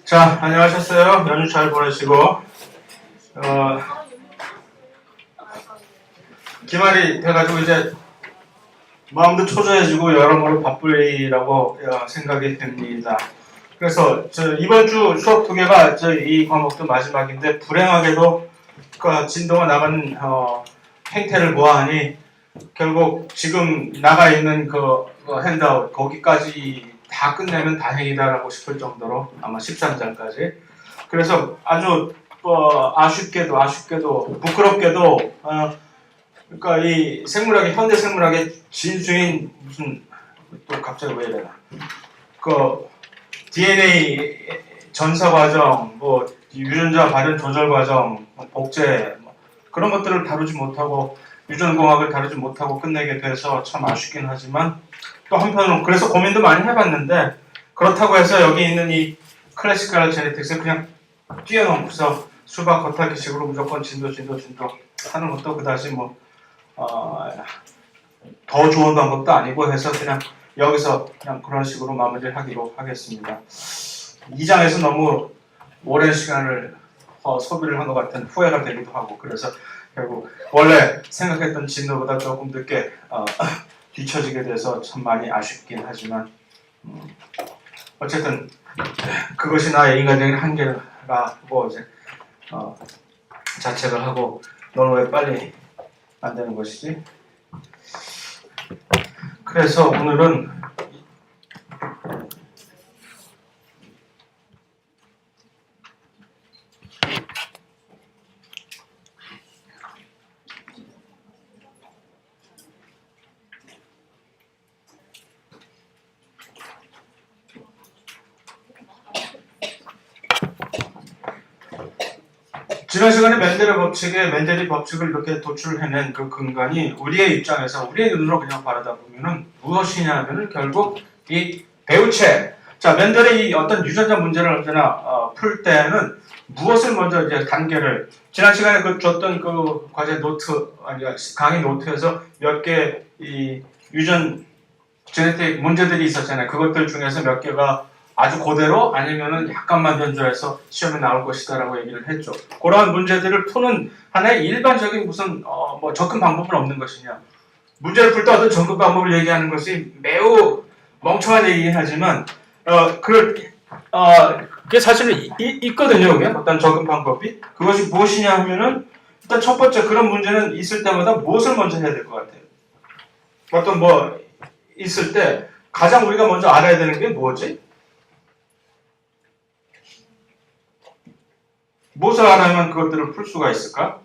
자, 안녕하셨어요? 연휴 잘 보내시고, 기말이 돼가지고 이제 마음도 초조해지고 여러모로 바쁠이라고 생각이 됩니다. 그래서 이번 주 수업 2개가 이 과목도 마지막인데 불행하게도 진도가 나가는 행태를 보아하니 결국 지금 나가 있는 그 핸드아웃 거기까지 다 끝내면 다행이다라고 싶을 정도로 아마 13장까지. 그래서 아주 아쉽게도 부끄럽게도 그러니까 이 생물학의 현대 생물학의 진수인 무슨 또 갑자기 왜 이래나 그 DNA 전사 과정, 뭐 유전자 발현 조절 과정, 복제 그런 것들을 다루지 못하고 유전공학을 다루지 못하고 끝내게 돼서 참 아쉽긴 하지만 또 한편으로 그래서 고민도 많이 해봤는데 그렇다고 해서 여기 있는 이 클래시컬 제네틱스를 그냥 뛰어넘고서 수박 겉핥기식으로 무조건 진도 하는 것도 그다지 더 좋은 방법도 아니고 해서 그냥 여기서 그냥 그런 식으로 마무리를 하기로 하겠습니다. 2장에서 너무 오랜 시간을 소비를 한 것 같은 후회가 되기도 하고 그래서 결국 원래 생각했던 진도보다 조금 늦게 뒤처지게 돼서 참 많이 아쉽긴 하지만 어쨌든 그것이 나의 인간적인 한계라고 이제 자책을 하고 너는 왜 빨리 안 되는 것이지? 그래서 오늘은 지난 시간에 멘델의 법칙을 이렇게 도출해낸 그 근간이 우리의 입장에서 우리의 눈으로 그냥 바라다 보면은 무엇이냐 하면은 결국 이 배우체. 자, 멘델의 이 어떤 유전자 문제를 언제나 풀 때는 무엇을 먼저 이제 단계를 지난 시간에 줬던 그 과제 노트 아니 강의 노트에서 몇 개 이 유전 제네틱 문제들이 있었잖아요. 그것들 중에서 몇 개가 아주 그대로 아니면은 약간만 변조해서 시험에 나올 것이다라고 얘기를 했죠. 그러한 문제들을 푸는 하나의 일반적인 무슨 접근 방법은 없는 것이냐. 문제를 풀 때 어떤 접근 방법을 얘기하는 것이 매우 멍청한 얘기긴 하지만 그게 사실은 있거든요. 그게 어떤 접근 방법이. 그것이 무엇이냐 하면은 일단 첫 번째 그런 문제는 있을 때마다 무엇을 먼저 해야 될 것 같아요. 어떤 있을 때 가장 우리가 먼저 알아야 되는 게 뭐지? 무엇을 알아야만 그것들을 풀 수가 있을까?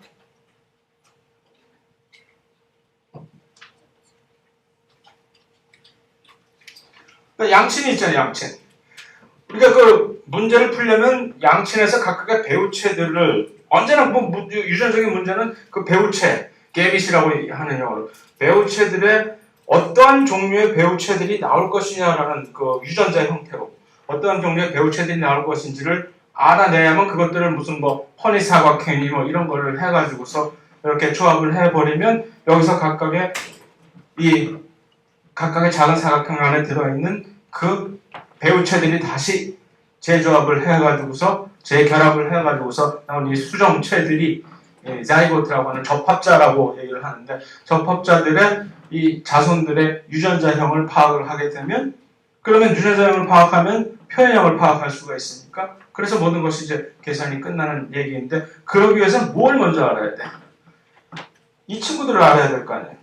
양친이 있잖아요, 양친. 우리가 그 문제를 풀려면 양친에서 각각의 배우체들을 언제나 유전적인 문제는 그 배우체, 게밋이라고 하는 영어로 배우체들의 어떠한 종류의 배우체들이 나올 것이냐라는 그 유전자의 형태로 어떠한 종류의 배우체들이 나올 것인지를 알아내야만 그것들을 무슨 허니사각형이 이런 거를 해가지고서 이렇게 조합을 해버리면 여기서 각각의 작은 사각형 안에 들어있는 그 배우체들이 다시 재조합을 해가지고서 재결합을 해가지고서 나온 이 수정체들이 자이고트라고 하는 접합자라고 얘기를 하는데 접합자들의 이 자손들의 유전자형을 파악을 하게 되면 그러면 유전자형을 파악하면 표현형을 파악할 수가 있으니까 그래서 모든 것이 이제 계산이 끝나는 얘기인데 그러기 위해서 뭘 먼저 알아야 돼? 이 친구들을 알아야 될 거 아니에요.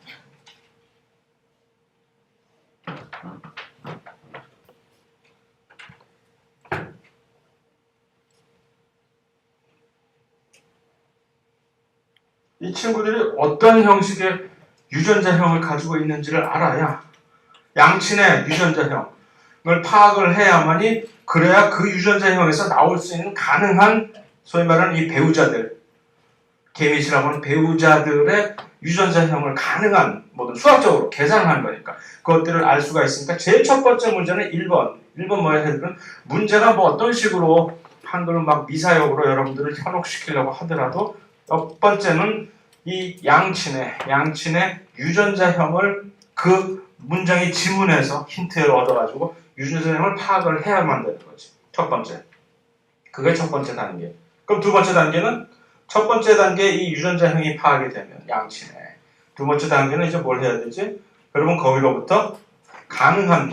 이 친구들이 어떤 형식의 유전자형을 가지고 있는지를 알아야 양친의 유전자형을 파악을 해야만이 그래야 그 유전자형에서 나올 수 있는 가능한 소위 말하는 이 배우자들 게밋이라고 하는 배우자들의 유전자형을 가능한 모든 수학적으로 계산한 거니까 그것들을 알 수가 있으니까 제일 첫 번째 문제는 1번 뭐야 해도 문제가 어떤 식으로 한글을 미사역으로 여러분들을 현혹시키려고 하더라도 첫 번째는 이 양친의 유전자형을 그 문장의 지문에서 힌트를 얻어가지고 유전자형을 파악을 해야만 되는 거지. 첫 번째. 그게 첫 번째 단계. 그럼 두 번째 단계는 첫 번째 단계 이 유전자형이 파악이 되면 양친에 두 번째 단계는 이제 뭘 해야 되지? 여러분 거기로부터 가능한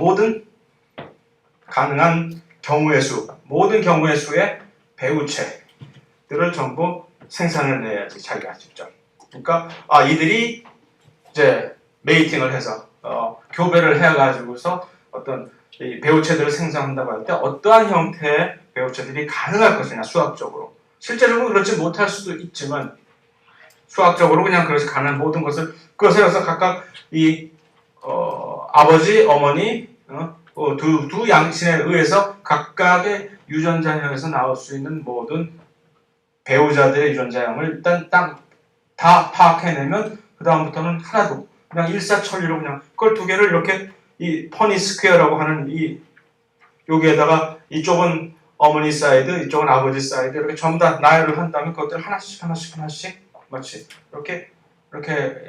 경우의 수, 모든 경우의 수의 배우체들을 전부 생산을 해야지 자기가 직접. 그러니까 이들이 이제 메이팅을 해서 교배를 해가지고서 어떤 이 배우체들을 생성한다고 할 때 어떠한 형태의 배우체들이 가능할 것이냐 수학적으로. 실제적으로 그렇지 못할 수도 있지만 수학적으로 그냥 그것이 가능한 모든 것을 그것에 의해서 각각 이 아버지, 어머니 두 양친에 의해서 각각의 유전자형에서 나올 수 있는 모든 배우자들의 유전자형을 일단 딱 다 파악해내면 그 다음부터는 하나도 그냥 일사천리로 그냥 그걸 두 개를 이렇게 이 퍼니 스퀘어라고 하는 이 여기에다가 이쪽은 어머니 사이드, 이쪽은 아버지 사이드 이렇게 전부 다 나열을 한 다음에 그것들 하나씩 마치 이렇게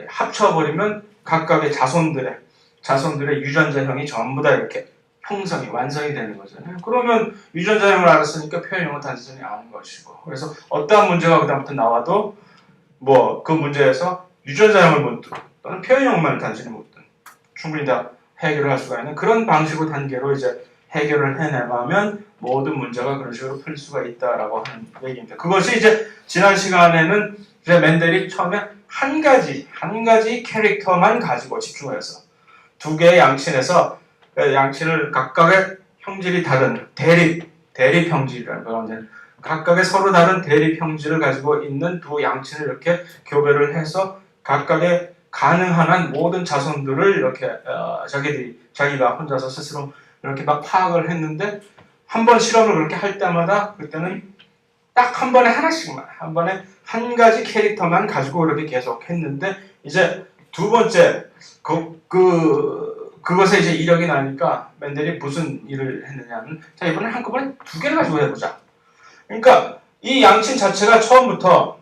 합쳐버리면 각각의 자손들의 유전자형이 전부 다 이렇게 형성이 완성이 되는 거잖아요. 그러면 유전자형을 알았으니까 표현형은 단순히 아는 것이고 그래서 어떠한 문제가 그다음부터 나와도 뭐 그 문제에서 유전자형을 묻든 또는 표현형만 단순히 묻든 충분히 다 해결을 할 수가 있는 그런 방식으로 단계로 이제 해결을 해내가면 모든 문제가 그런 식으로 풀 수가 있다라고 하는 얘기입니다. 그것이 이제 지난 시간에는 이제 맨델이 처음에 한 가지 캐릭터만 가지고 집중해서 두 개의 양친에서 양친을 각각의 형질이 다른 대립 형질이라는 거 각각의 서로 다른 대립 형질을 가지고 있는 두 양친을 이렇게 교배를 해서 각각의 가능한 한 모든 자손들을 이렇게 자기가 혼자서 스스로 이렇게 막 파악을 했는데 한 번 실험을 그렇게 할 때마다 그때는 딱 한 번에 하나씩만 한 번에 한 가지 캐릭터만 가지고 이렇게 계속 했는데 이제 두 번째 그것에 이제 이력이 나니까 맨델이 무슨 일을 했느냐면 자 이번에 한꺼번에 두 개를 가지고 해보자. 그러니까 이 양친 자체가 처음부터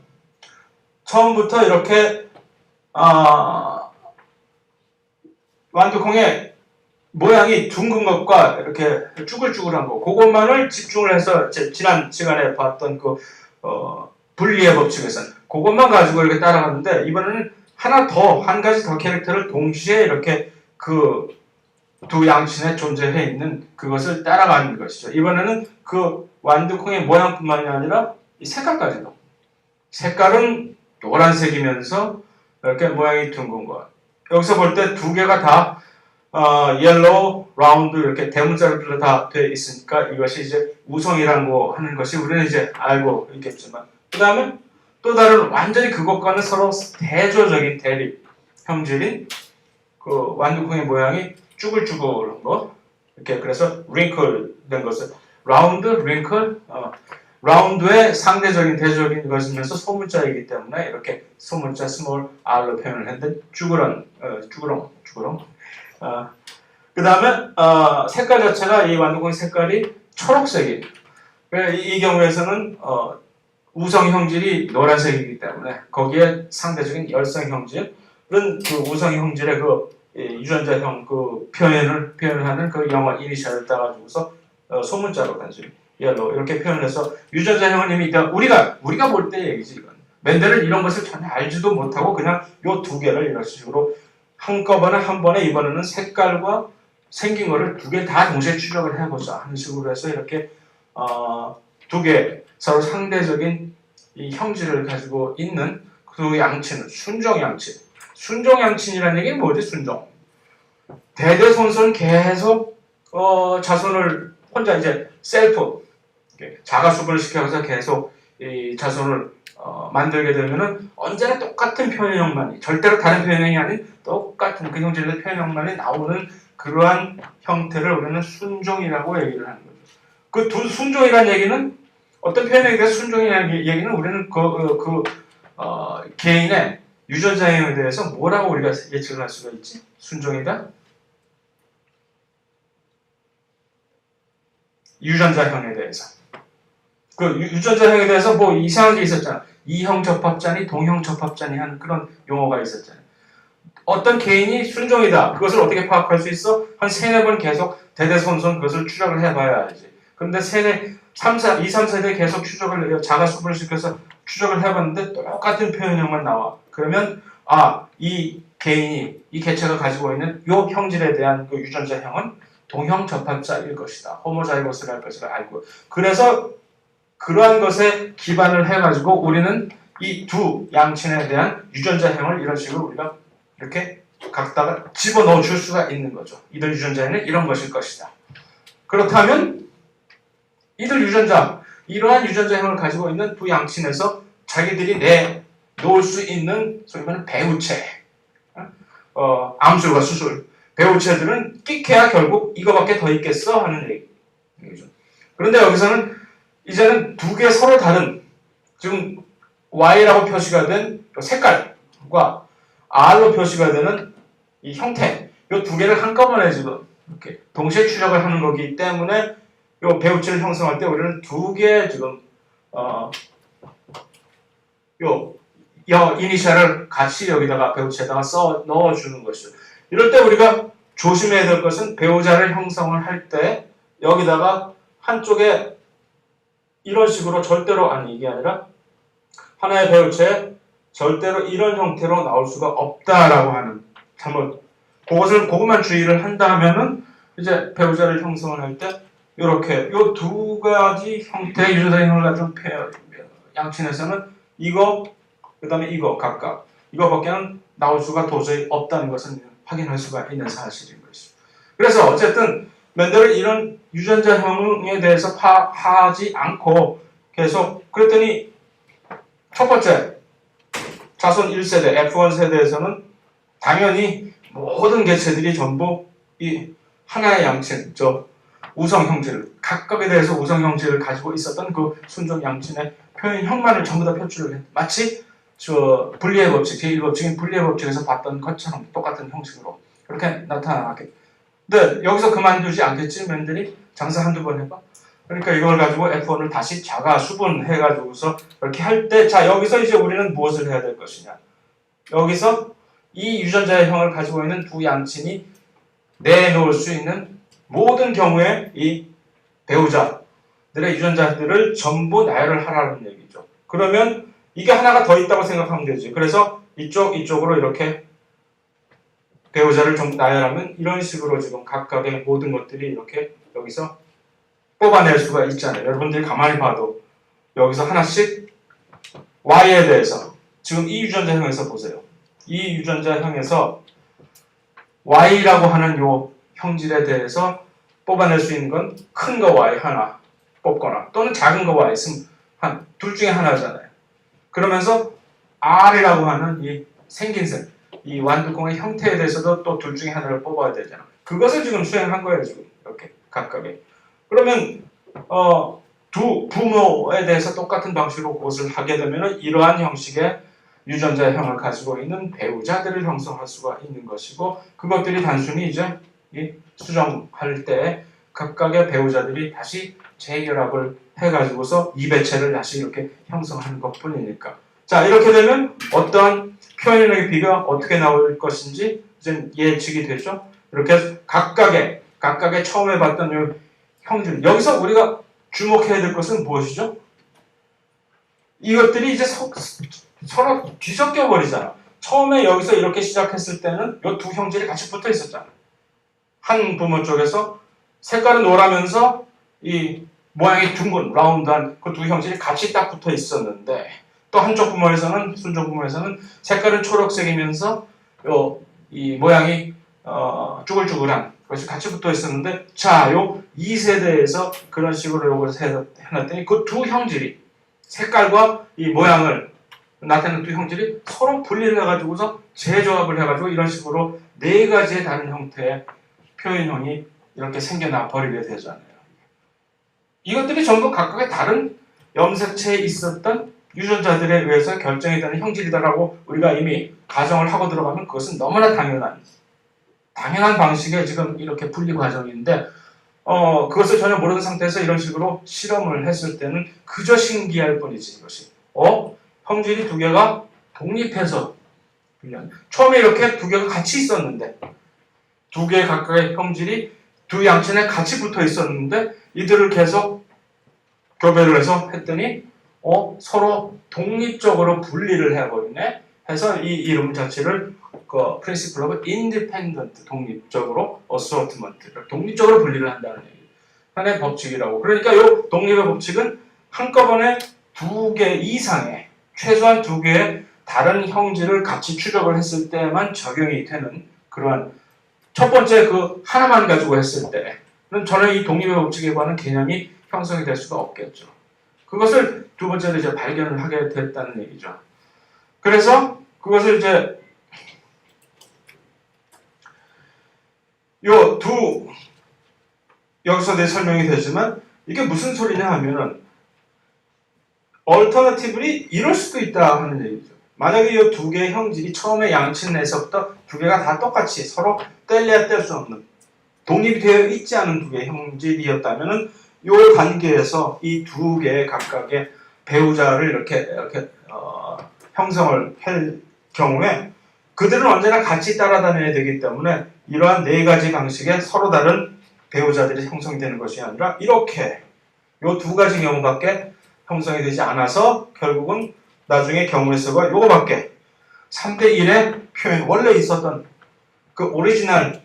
이렇게 완두콩의 모양이 둥근 것과 이렇게 쭈글쭈글한 거 그것만을 집중을 해서 지난 시간에 봤던 그 분리의 법칙에서는 그것만 가지고 이렇게 따라갔는데 이번에는 한 가지 더 캐릭터를 동시에 이렇게 그 두 양친에 존재해 있는 그것을 따라가는 것이죠. 이번에는 그 완두콩의 모양뿐만이 아니라 이 색깔까지도. 색깔은 노란색이면서 이렇게 모양이 둥근 것. 여기서 볼 때 두 개가 다 옐로우, 라운드 이렇게 대문자로 다 되어 있으니까 이것이 이제 우성이라고 하는 것이 우리는 이제 알고 있겠지만 그 다음에 또 다른 완전히 그것과는 서로 대조적인 대립 형질인 그 완두콩의 모양이 쭈글쭈글한 거 이렇게 그래서 링클 된 것을 라운드, 링클 라운드의 상대적인 대조적인 것이면서 소문자이기 때문에 이렇게 소문자 스몰 r로 표현을 했는데 쭈그렁 그 다음에 색깔 자체가 이 완두콩 색깔이 초록색이 이 경우에서는 우성 형질이 노란색이기 때문에 거기에 상대적인 열성 형질은 그 우성 형질의 그 유전자형 그 표현하는 그 영어 이니셜을 따가지고서 소문자로 단순히 옐로우 이렇게 표현해서 유전자형은 이미 우리가 볼 때 얘기지 이건. 맨델은 이런 것을 전혀 알지도 못하고 그냥 요 두 개를 이런 식으로 한꺼번에 한 번에 이번에는 색깔과 생긴 거를 두 개 다 동시에 추적을 해보자 하는 식으로 해서 이렇게 두 개 서로 상대적인 이 형질을 가지고 있는 그 양친은 순종양친이라는 얘기는 뭐지? 순종. 대대손손 계속 자손을 혼자 이제 셀프 자가수분을 시켜서 계속 이 자손을 만들게 되면은 언제나 똑같은 표현형만이 절대로 다른 표현형이 아닌 똑같은 그 형질의 표현형만이 나오는 그러한 형태를 우리는 순종이라고 얘기를 하는 거죠. 그 순종이라는 얘기는 어떤 표현에 대해서 순종이라는 얘기는 우리는 개인의 유전자형에 대해서 뭐라고 우리가 예측을 할 수가 있지? 순종이다? 유전자형에 대해서. 그 유전자형에 대해서 뭐 이상한 게 있었잖아. 이형 접합자니 동형 접합자니 하는 그런 용어가 있었잖아요. 어떤 개인이 순종이다. 그것을 어떻게 파악할 수 있어? 한 3-4번 계속 대대손손 그것을 추적을 해봐야 알지. 근데 2, 3세대 계속 추적을 자가수분을 시켜서 추적을 해봤는데 똑같은 표현형만 나와. 그러면 이 개인이 이 개체가 가지고 있는 요 형질에 대한 그 유전자형은 동형 접합자일 것이다. 호모자이고스를 것을 알고. 그래서 그러한 것에 기반을 해가지고 우리는 이 두 양친에 대한 유전자형을 이런 식으로 우리가 이렇게 각다가 집어넣어 줄 수가 있는 거죠. 이들 유전자에는 이런 것일 것이다. 그렇다면 이들 유전자, 이러한 유전자형을 가지고 있는 두 양친에서 자기들이 내놓을 수 있는 소위 말하는 배우체, 암술과 수술, 배우체들은 끽해야 결국 이거밖에 더 있겠어 하는 얘기죠. 그런데 여기서는 이제는 두 개 서로 다른, 지금 Y라고 표시가 된 색깔과 R로 표시가 되는 이 형태, 이 두 개를 한꺼번에 지금 이렇게 동시에 추적을 하는 거기 때문에 이 배우체를 형성할 때 우리는 두 개의 지금 이니셜을 같이 여기다가 배우체에다가 넣어주는 것이죠. 이럴 때 우리가 조심해야 될 것은 배우자를 형성을 할 때 여기다가 한쪽에 이런 식으로 절대로 이게 아니라 하나의 배우체에 절대로 이런 형태로 나올 수가 없다라고 하는 잘못. 그것만 주의를 한다면은 이제 배우자를 형성을 할 때 이렇게 요 두 가지 형태의 유전자형을 가진 양친에서는 이거 그다음에 이거 각각 이거밖에는 나올 수가 도저히 없다는 것은 확인할 수가 있는 사실인 것이죠. 그래서 어쨌든 멘델은 이런 유전자형에 대해서 파하지 않고 계속 그랬더니 첫 번째 자손 1세대 F1 세대에서는 당연히 모든 개체들이 전부 이 하나의 양친, 우성 형질을 각각에 대해서 우성 형질을 가지고 있었던 그 순종 양친의 표현형만을 전부 다 표출을 해. 마치 분리의 법칙, 제1법칙인 분리의 법칙에서 봤던 것처럼 똑같은 형식으로 그렇게 나타나게. 근데 여기서 그만두지 않겠지? 멘델이 장사 한두 번 해봐. 그러니까 이걸 가지고 F1을 다시 자가 수분해가지고서 이렇게 할 때, 자, 여기서 이제 우리는 무엇을 해야 될 것이냐. 여기서 이 유전자의 형을 가지고 있는 두 양친이 내놓을 수 있는 모든 경우에 이 배우자들의 유전자들을 전부 나열을 하라는 얘기죠. 그러면 이게 하나가 더 있다고 생각하면 되지. 그래서 이쪽으로 이렇게 배우자를 좀 나열하면 이런 식으로 지금 각각의 모든 것들이 이렇게 여기서 뽑아낼 수가 있잖아요. 여러분들이 가만히 봐도 여기서 하나씩 Y에 대해서 지금 이 유전자형에서 보세요. 이 유전자형에서 Y라고 하는 요 형질에 대해서 뽑아낼 수 있는 건 큰 거 Y 하나 뽑거나 또는 작은 거 Y 있으면 둘 중에 하나잖아요. 그러면서 R이라고 하는 이 생긴색, 이 완두콩의 형태에 대해서도 또 둘 중에 하나를 뽑아야 되잖아. 그것을 지금 수행한 거예요, 지금. 이렇게 각각의. 그러면 두 부모에 대해서 똑같은 방식으로 그것을 하게 되면 이러한 형식의 유전자형을 가지고 있는 배우자들을 형성할 수가 있는 것이고 그것들이 단순히 이제 이 수정할 때 각각의 배우자들이 다시 재결합을 해가지고서 이 배체를 다시 이렇게 형성하는 것뿐이니까. 자, 이렇게 되면 어떠한 표현의 비가 어떻게 나올 것인지 이제 예측이 되죠. 이렇게 각각의 처음에 봤던 이 형질. 여기서 우리가 주목해야 될 것은 무엇이죠? 이것들이 이제 서로 뒤섞여 버리잖아. 처음에 여기서 이렇게 시작했을 때는 이 두 형질이 같이 붙어 있었잖아. 한 부모 쪽에서 색깔은 노라면서 이 모양이 둥근 라운드한 그 두 형질이 같이 딱 붙어 있었는데 또 한쪽 부모에서는 순종 부모에서는 색깔은 초록색이면서 이 모양이 쭈글쭈글한 것이 같이 붙어 있었는데 자, 요 2세대에서 그런 식으로 요걸 해놨더니 그 두 형질이 색깔과 이 모양을 나타내는 두 형질이 서로 분리를 해가지고서 재조합을 해가지고 이런 식으로 네 가지의 다른 형태의 표현형이 이렇게 생겨나 버리게 되잖아요. 이것들이 전부 각각의 다른 염색체에 있었던 유전자들에 의해서 결정이 되는 형질이다라고 우리가 이미 가정을 하고 들어가면 그것은 너무나 당연한 방식의 지금 이렇게 분리 과정인데 그것을 전혀 모르는 상태에서 이런 식으로 실험을 했을 때는 그저 신기할 뿐이지 이것이. 형질이 두 개가 독립해서 처음에 이렇게 두 개가 같이 있었는데 두 개의 각각의 형질이 두 양친에 같이 붙어 있었는데 이들을 계속 교배를 해서 했더니 서로 독립적으로 분리를 해버리네. 해서 이 이름 자체를 그 principle of independent 독립적으로 assortment 독립적으로 분리를 한다는 얘기. 하나의 법칙이라고. 그러니까 이 독립의 법칙은 한꺼번에 두 개 이상의 최소한 두 개의 다른 형질을 같이 추적을 했을 때만 적용이 되는 그러한 첫 번째 그 하나만 가지고 했을 때는 저는 이 독립의 법칙에 관한 개념이 형성이 될 수가 없겠죠. 그것을 두 번째로 이제 발견을 하게 됐다는 얘기죠. 그래서 그것을 이제 요 두 여기서 내 설명이 되지만 이게 무슨 소리냐 하면은 얼터너티브리 이럴 수도 있다 하는 얘기죠. 만약에 이 두 개의 형질이 처음에 양친 내에서부터 두 개가 다 똑같이 서로 뗄래야 뗄 수 없는 독립이 되어 있지 않은 두 개의 형질이었다면은 이 관계에서 이 두 개의 각각의 배우자를 이렇게 형성을 할 경우에 그들은 언제나 같이 따라다녀야 되기 때문에 이러한 네 가지 방식의 서로 다른 배우자들이 형성이 되는 것이 아니라 이렇게 이 두 가지 경우밖에 형성이 되지 않아서 결국은 나중에 경우의 수가 요거밖에 3대1의 표현 원래 있었던 그 오리지널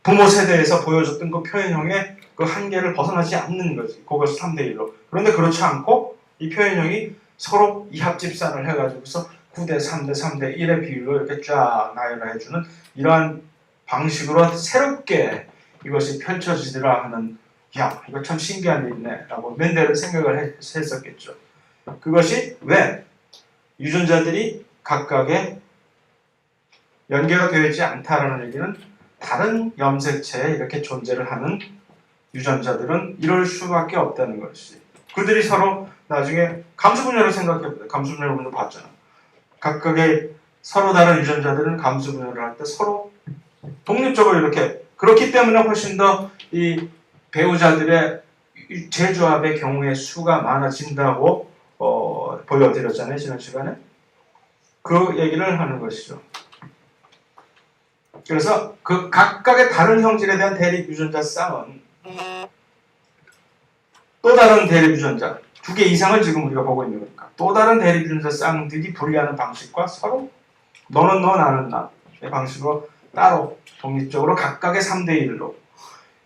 부모 세대에서 보여줬던 그 표현형의 그 한계를 벗어나지 않는 거지. 그것을 3대1로. 그런데 그렇지 않고 이 표현형이 서로 이합집산을 해가지고서 9대 3대 3대 1의 비율로 이렇게 쫙 나열해주는 이러한 방식으로 새롭게 이것이 펼쳐지더라 하는 야 이거 참 신기한 일이네 라고 맨델은 생각을 했었겠죠. 그것이 왜 유전자들이 각각의 연계가 되어 있지 않다라는 얘기는 다른 염색체에 이렇게 존재를 하는 유전자들은 이럴 수밖에 없다는 것이. 그들이 서로 나중에 감수분열을 생각해보세요. 감수분열을 오늘 봤잖아. 각각의 서로 다른 유전자들은 감수분열을 할 때 서로 독립적으로 이렇게 그렇기 때문에 훨씬 더 이 배우자들의 재조합의 경우의 수가 많아진다고 보여드렸잖아요. 지난 시간에. 그 얘기를 하는 것이죠. 그래서 그 각각의 다른 형질에 대한 대립 유전자 쌍은 또 다른 대립 유전자 두 개 이상을 지금 우리가 보고 있는 거니까 또 다른 대립 유전자 쌍들이 분리하는 방식과 서로 너는 너 나는 나의 방식으로 따로 독립적으로 각각의 3대1로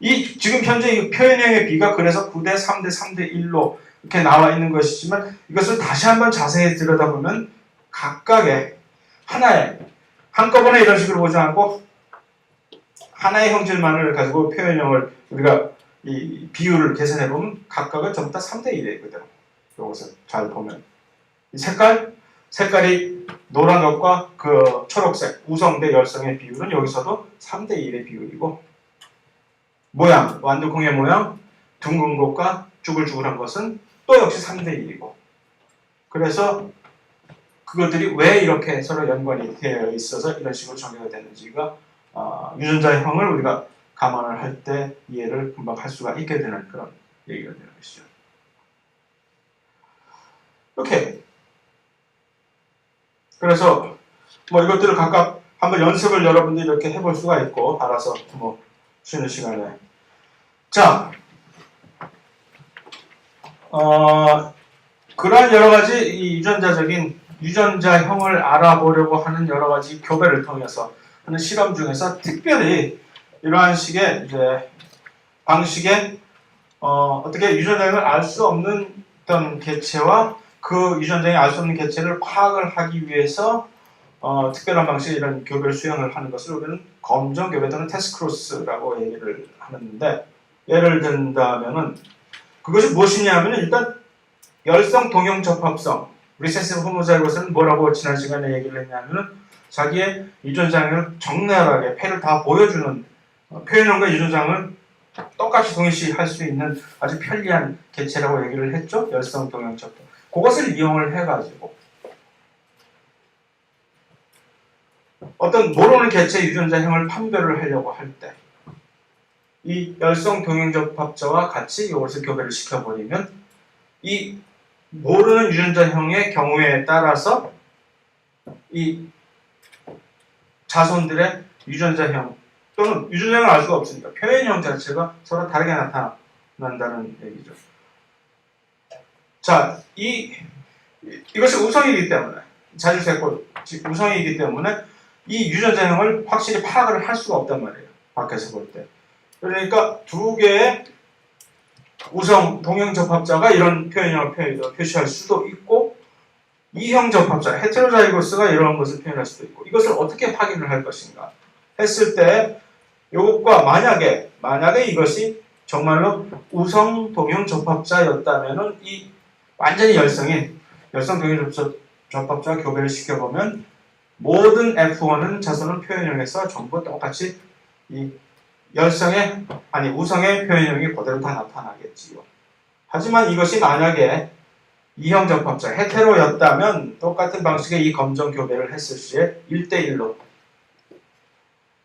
이 지금 현재 이 표현형의 비가 그래서 9대 3대 3대 1로 이렇게 나와 있는 것이지만 이것을 다시 한번 자세히 들여다보면 각각의 하나의 한꺼번에 이런 식으로 보지 않고 하나의 형질만을 가지고 표현형을 우리가 이 비율을 계산해 보면 각각은 전부 다 3대 1이에요. 그대로. 이것을 잘 보면 이 색깔이 노란 것과 그 초록색 우성 대 열성의 비율은 여기서도 3대 1의 비율이고 모양, 완두콩의 모양, 둥근 것과 쭈글쭈글한 것은 또 역시 3대 1이고 그래서 그것들이 왜 이렇게 서로 연관이 되어 있어서 이런 식으로 정리가 되는지가 유전자형을 우리가 감안을 할 때 이해를 금방 할 수가 있게 되는 그런 얘기가 되는 것이죠. 오케이. 그래서 뭐 이것들을 각각 한번 연습을 여러분들이 이렇게 해볼 수가 있고 알아서 뭐 쉬는 시간에 자 그러한 여러 가지 이 유전자형을 알아보려고 하는 여러 가지 교배를 통해서 하는 실험 중에서 특별히 이러한 식의 이제 방식의 어떻게 유전자형을 알 수 없는 어떤 개체와 그 유전자형이 알 수 없는 개체를 파악을 하기 위해서 특별한 방식의 이런 교배를 수행을 하는 것을 우리는 검정 교배 또는 테스크로스라고 얘기를 하는데 예를 든다면은 그것이 무엇이냐면은 일단 열성 동형 접합성 리세시브 호모자이고스는 뭐라고 지난 시간에 얘기를 했냐면은 자기의 유전자형을 적나라하게 폐를 다 보여주는 표현형과 유전자형을 똑같이 동일시 할 수 있는 아주 편리한 개체라고 얘기를 했죠. 열성 동형 접합. 그것을 이용을 해가지고 어떤 모르는 개체 유전자형을 판별을 하려고 할 때 이 열성 동형접합자와 같이 이것을 교배를 시켜버리면 이 모르는 유전자형의 경우에 따라서 이 자손들의 유전자형 또는 유전자를 알 수가 없으니까 표현형 자체가 서로 다르게 나타난다는 얘기죠. 자, 이것이 우성이기 때문에, 자주세포 우성이기 때문에 이 유전자형을 확실히 파악을 할 수가 없단 말이에요. 밖에서 볼 때. 그러니까 두 개의 우성 동형 접합자가 이런 표현형을 표시할 수도 있고, 이형 접합자 헤테로자이고스가 이런 것을 표현할 수도 있고, 이것을 어떻게 확인을 할 것인가 했을 때 이것과 만약에 이것이 정말로 우성 동형 접합자였다면은 이 완전히 열성 동형 접합자 교배를 시켜보면 모든 F1은 자손은 표현형에서 전부 똑같이 이 우성의 표현형이 그대로 다 나타나겠지요. 하지만 이것이 만약에 이형 접합자 헤테로였다면 똑같은 방식의 이 검정 교배를 했을 시에 1대1로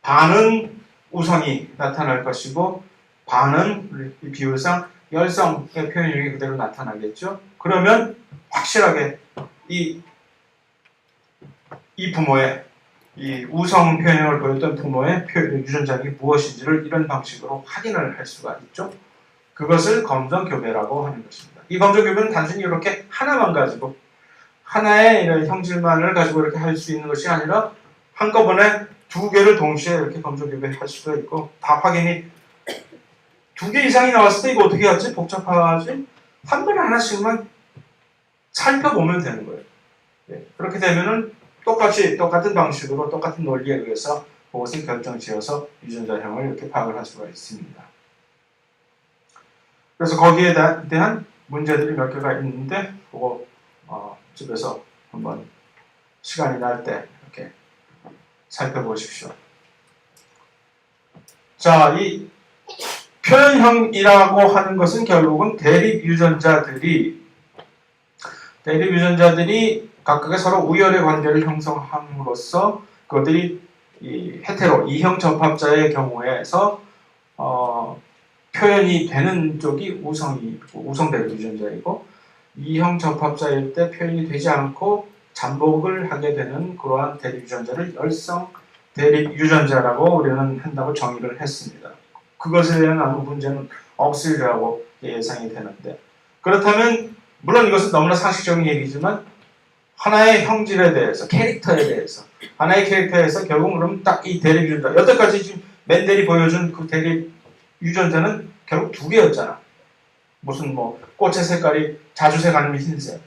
반은 우성이 나타날 것이고 반은 비율상 열성의 표현형이 그대로 나타나겠죠. 그러면 확실하게 이 부모의 이 우성 표현형을 보였던 부모의 유전자이 무엇인지를 이런 방식으로 확인을 할 수가 있죠. 그것을 검정 교배라고 하는 것입니다. 이 검정 교배는 단순히 이렇게 하나만 가지고 하나의 이런 형질만을 가지고 이렇게 할 수 있는 것이 아니라 한꺼번에 두 개를 동시에 이렇게 검정 교배할 수도 있고 다 확인이 두 개 이상이 나왔을 때 이거 어떻게 하지? 복잡하지? 한 번에 하나씩만 살펴보면 되는 거예요. 네. 그렇게 되면은 똑같은 방식으로 똑같은 논리에 의해서 그것을 결정지어서 유전자형을 이렇게 파악을 할 수가 있습니다. 그래서 거기에 대한 문제들이 몇 개가 있는데 그거 집에서 한번 시간이 날 때 이렇게 살펴보십시오. 자, 이 표현형이라고 하는 것은 결국은 대립 유전자들이 각각의 서로 우열의 관계를 형성함으로써 그것들이 이 헤테로 이형 접합자의 경우에서 표현이 되는 쪽이 우성 대립 유전자이고 이형 접합자일 때 표현이 되지 않고 잠복을 하게 되는 그러한 대립 유전자를 열성 대립 유전자라고 우리는 한다고 정의를 했습니다. 그것에 대한 아무 문제는 없으리라고 예상이 되는데 그렇다면 물론 이것은 너무나 상식적인 얘기지만 하나의 형질에 대해서 캐릭터에 대해서 하나의 캐릭터에서 결국 그럼 딱 이 대립 유전자 여태까지 지금 맨델이 보여준 그 대립 유전자는 결국 두 개였잖아. 무슨 뭐 꽃의 색깔이 자주색 아니면 흰색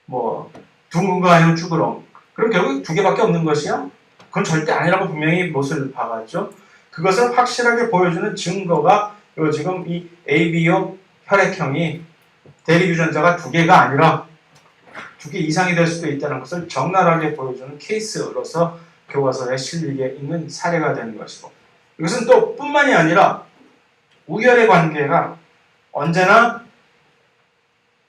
뭐 둥근 거 아니면 쭈그렁 그럼 결국 두 개밖에 없는 것이야? 그건 절대 아니라고 분명히 못을 박았죠. 그것을 확실하게 보여주는 증거가 지금 이 ABO 혈액형이 대립 유전자가 두 개가 아니라 두 개 이상이 될 수도 있다는 것을 적나라하게 보여주는 케이스로서 교과서에 실리게 있는 사례가 되는 것이고 이것은 또 뿐만이 아니라 우열의 관계가 언제나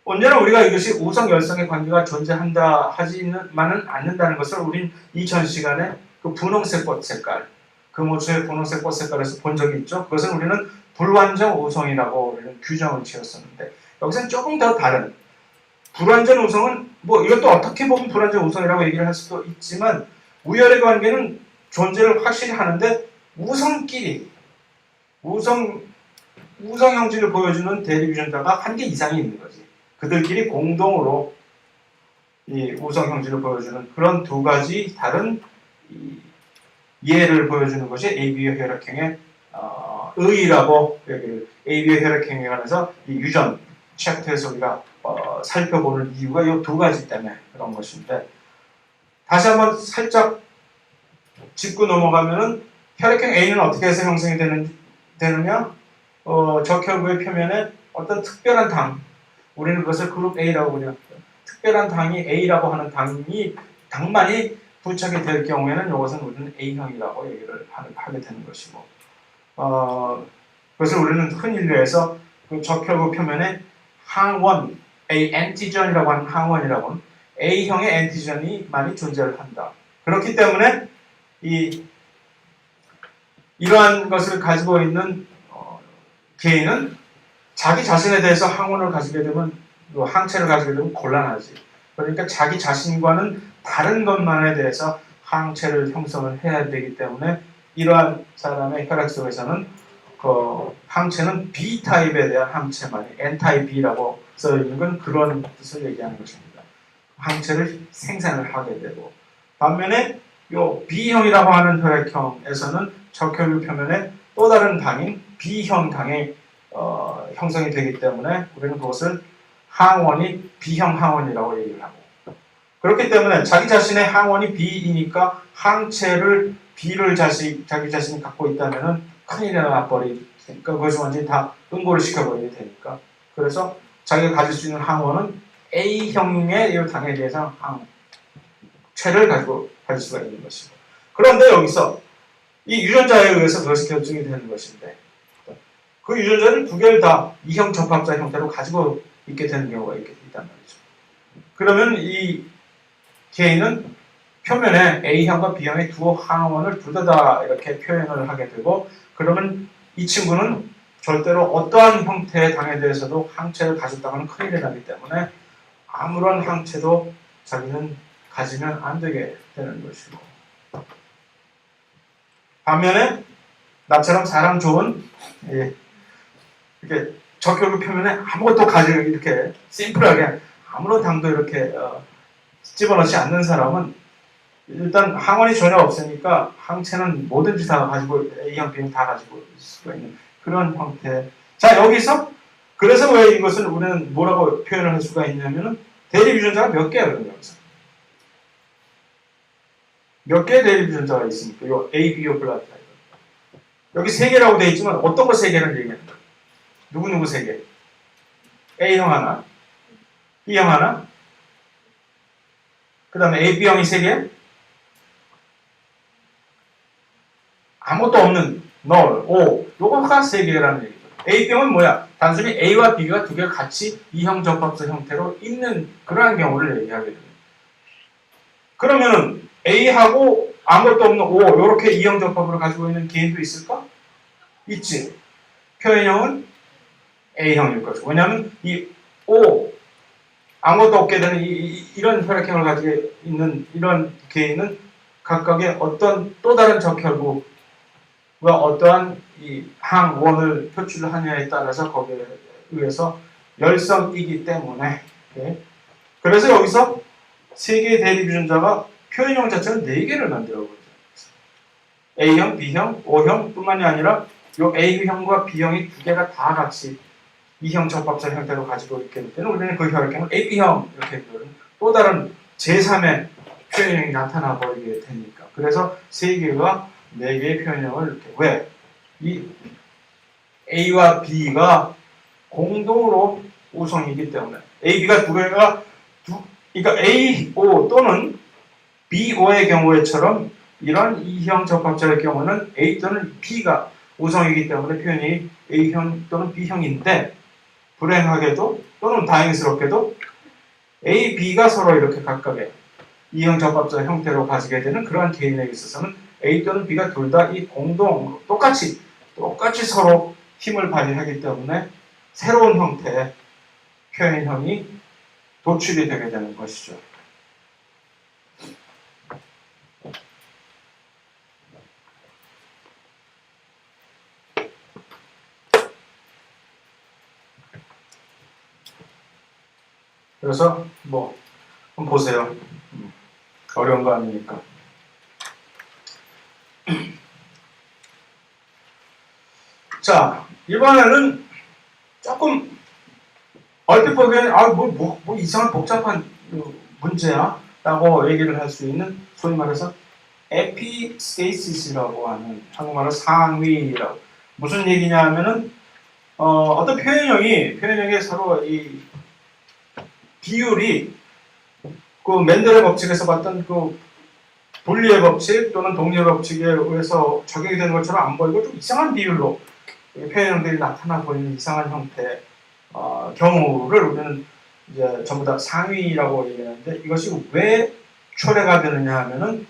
우리가 이것이 우성 열성의 관계가 존재한다 하지만은 않는다는 것을 우린 2000시간에 그 분홍색 꽃 색깔 금호초의 분홍색 꽃 색깔에서 본 적이 있죠. 그것은 우리는 불완전 우성이라고 우리는 규정을 지었었는데 여기서는 조금 더 다른 불완전 우성은 뭐 이것도 어떻게 보면 불완전 우성이라고 얘기를 할 수도 있지만 우열의 관계는 존재를 확실히 하는데 우성끼리 우성 형질을 보여주는 대립 유전자가 한 개 이상이 있는 거지. 그들끼리 공동으로 이 우성 형질을 보여주는 그런 두 가지 다른 예를 보여주는 것이 ABO 혈액형의 의의라고 ABO 혈액형에 관해서 이 유전 챕터에서 우리가 살펴보는 이유가 이 두 가지 때문에 그런 것인데 다시 한번 살짝 짚고 넘어가면은 혈액형 A는 어떻게 해서 형성이 되느냐? 적혈구의 표면에 어떤 특별한 당, 우리는 그것을 그룹 A라고 부르죠. 특별한 당이 A라고 하는 당만이 부착이 될 경우에는 이것은 우리는 A형이라고 얘기를 하게 되는 것이고, 그것을 우리는 흔히 일례해서 그 적혈구 표면에 항원, A 엔티전이라고 하는 항원이라고 하는 A형의 엔티전이 많이 존재를 한다. 그렇기 때문에 이러한 것을 가지고 있는 개인은 자기 자신에 대해서 항원을 가지게 되면 항체를 가지게 되면 곤란하지. 그러니까 자기 자신과는 다른 것만에 대해서 항체를 형성을 해야 되기 때문에 이러한 사람의 혈액 속에서는 그 항체는 B 타입에 대한 항체만이 N 타입 B라고 써 있는 건 그런 뜻을 얘기하는 것입니다. 항체를 생산을 하게 되고, 반면에 요 B형이라고 하는 혈액형에서는 적혈구 표면에 또 다른 당인 B형 당이 형성이 되기 때문에 우리는 그것을 항원이 B형 항원이라고 얘기를 하고, 그렇기 때문에 자기 자신의 항원이 B이니까 항체를 B를 자기 자신이 갖고 있다면은 큰일이 나버리니까 그것이 완전히 다 응고를 시켜버리게 되니까, 그래서 자기가 가질 수 있는 항원은 A형의 이 당에 대해서 항체를 가질 수가 있는 것이고, 그런데 여기서 이 유전자에 의해서 그것이 결정이 되는 것인데, 그 유전자를 두 개를 다 E형 적합자 형태로 가지고 있게 되는 경우가 있단 말이죠. 그러면 이 개인은 표면에 A형과 B형의 두 항원을 둘 다 이렇게 표현을 하게 되고, 그러면 이 친구는 절대로 어떠한 형태의 당에 대해서도 항체를 가졌다가는 큰일이 나기 때문에 아무런 항체도 자기는 가지면 안 되게 되는 것이고, 반면에 나처럼 사람 좋은 이렇게 적혈구 표면에 아무것도 가지고 이렇게 심플하게 아무런 당도 이렇게 집어넣지 않는 사람은 일단 항원이 전혀 없으니까 항체는 뭐든지 다 가지고 A형, B형 다 가지고 있을 수가 있는 그런 형태. 자, 여기서 그래서 왜 이것을 우리는 뭐라고 표현을 할 수가 있냐면은 대립 유전자가 몇 개야, 그러면 여기서 몇 개의 대립 유전자가 있습니까? 요 A, B, O 플라타이드. 여기 세 개라고 되어 있지만 어떤 거 세 개를 얘기하는 거야? 누구 세 개? A형 하나, B형 하나, 그 다음에 A, B형이 세 개, 아무것도 없는 null, O, 요거가 세 개라는 얘기죠. A형은 뭐야? 단순히 A와 B가 두 개가 같이 E형 적합자 형태로 있는 그러한 경우를 얘기하게 됩니다. 그러면은 A하고 아무것도 없는 O, 요렇게 E형 적합으로 가지고 있는 개인도 있을까? 있지. 표현형은 A형일 것이고, 왜냐하면 이 O, 아무것도 없게 되는 이런 혈액형을 가지고 있는 이런 개인은 각각의 어떤 또 다른 적혈구가 어떠한 이 항원을 표출하느냐에 따라서 거기에 의해서 열성이기 때문에, 그래서 여기서 세 개의 대립 유전자가 표현형 자체는 네 개를 만들어버리죠. A형, B형, O형 뿐만이 아니라 이 A형과 B형이 두 개가 다 같이 E형 적합자 형태로 가지고 있게 될 때는 우리는 그 혈액형을 AB형 이렇게 부르는 또 다른 제3의 표현형이 나타나 버리게 되니까, 그래서 세 개가 네 개의 표현형을 이렇게, 왜? 이 A와 B가 공동으로 우성이기 때문에 A, B가 두 개가 그러니까 A, O 또는 B, O의 경우에처럼 이런 E형 적합자의 경우는 A 또는 B가 우성이기 때문에 표현이 A형 또는 B형인데, 불행하게도 또는 다행스럽게도 A, B가 서로 이렇게 각각의 E형 적합자 형태로 가지게 되는 그러한 개인에게 있어서는 A 또는 B가 둘 다 이 공동 똑같이 서로 힘을 발휘하기 때문에 새로운 형태의 표현형이 도출이 되게 되는 것이죠. 그래서 뭐 한번 보세요. 어려운 거 아니니까. 자, 이번에는 조금 얼핏 보기에는 뭐 이상한 복잡한 문제야 라고 얘기를 할 수 있는, 소위 말해서 에피스테이시스라고 하는, 한국말로 상위라고. 무슨 얘기냐 하면은 어떤 표현형이 서로 이 비율이 그 맨델의 법칙에서 봤던 그 분리의 법칙 또는 동리의 법칙에 의해서 적용이 되는 것처럼 안 보이고 좀 이상한 비율로 표현형들이 나타나 보이는 이상한 형태의 경우를 우리는 이제 전부 다 상위라고 얘기하는데, 이것이 왜 초래가 되느냐 하면은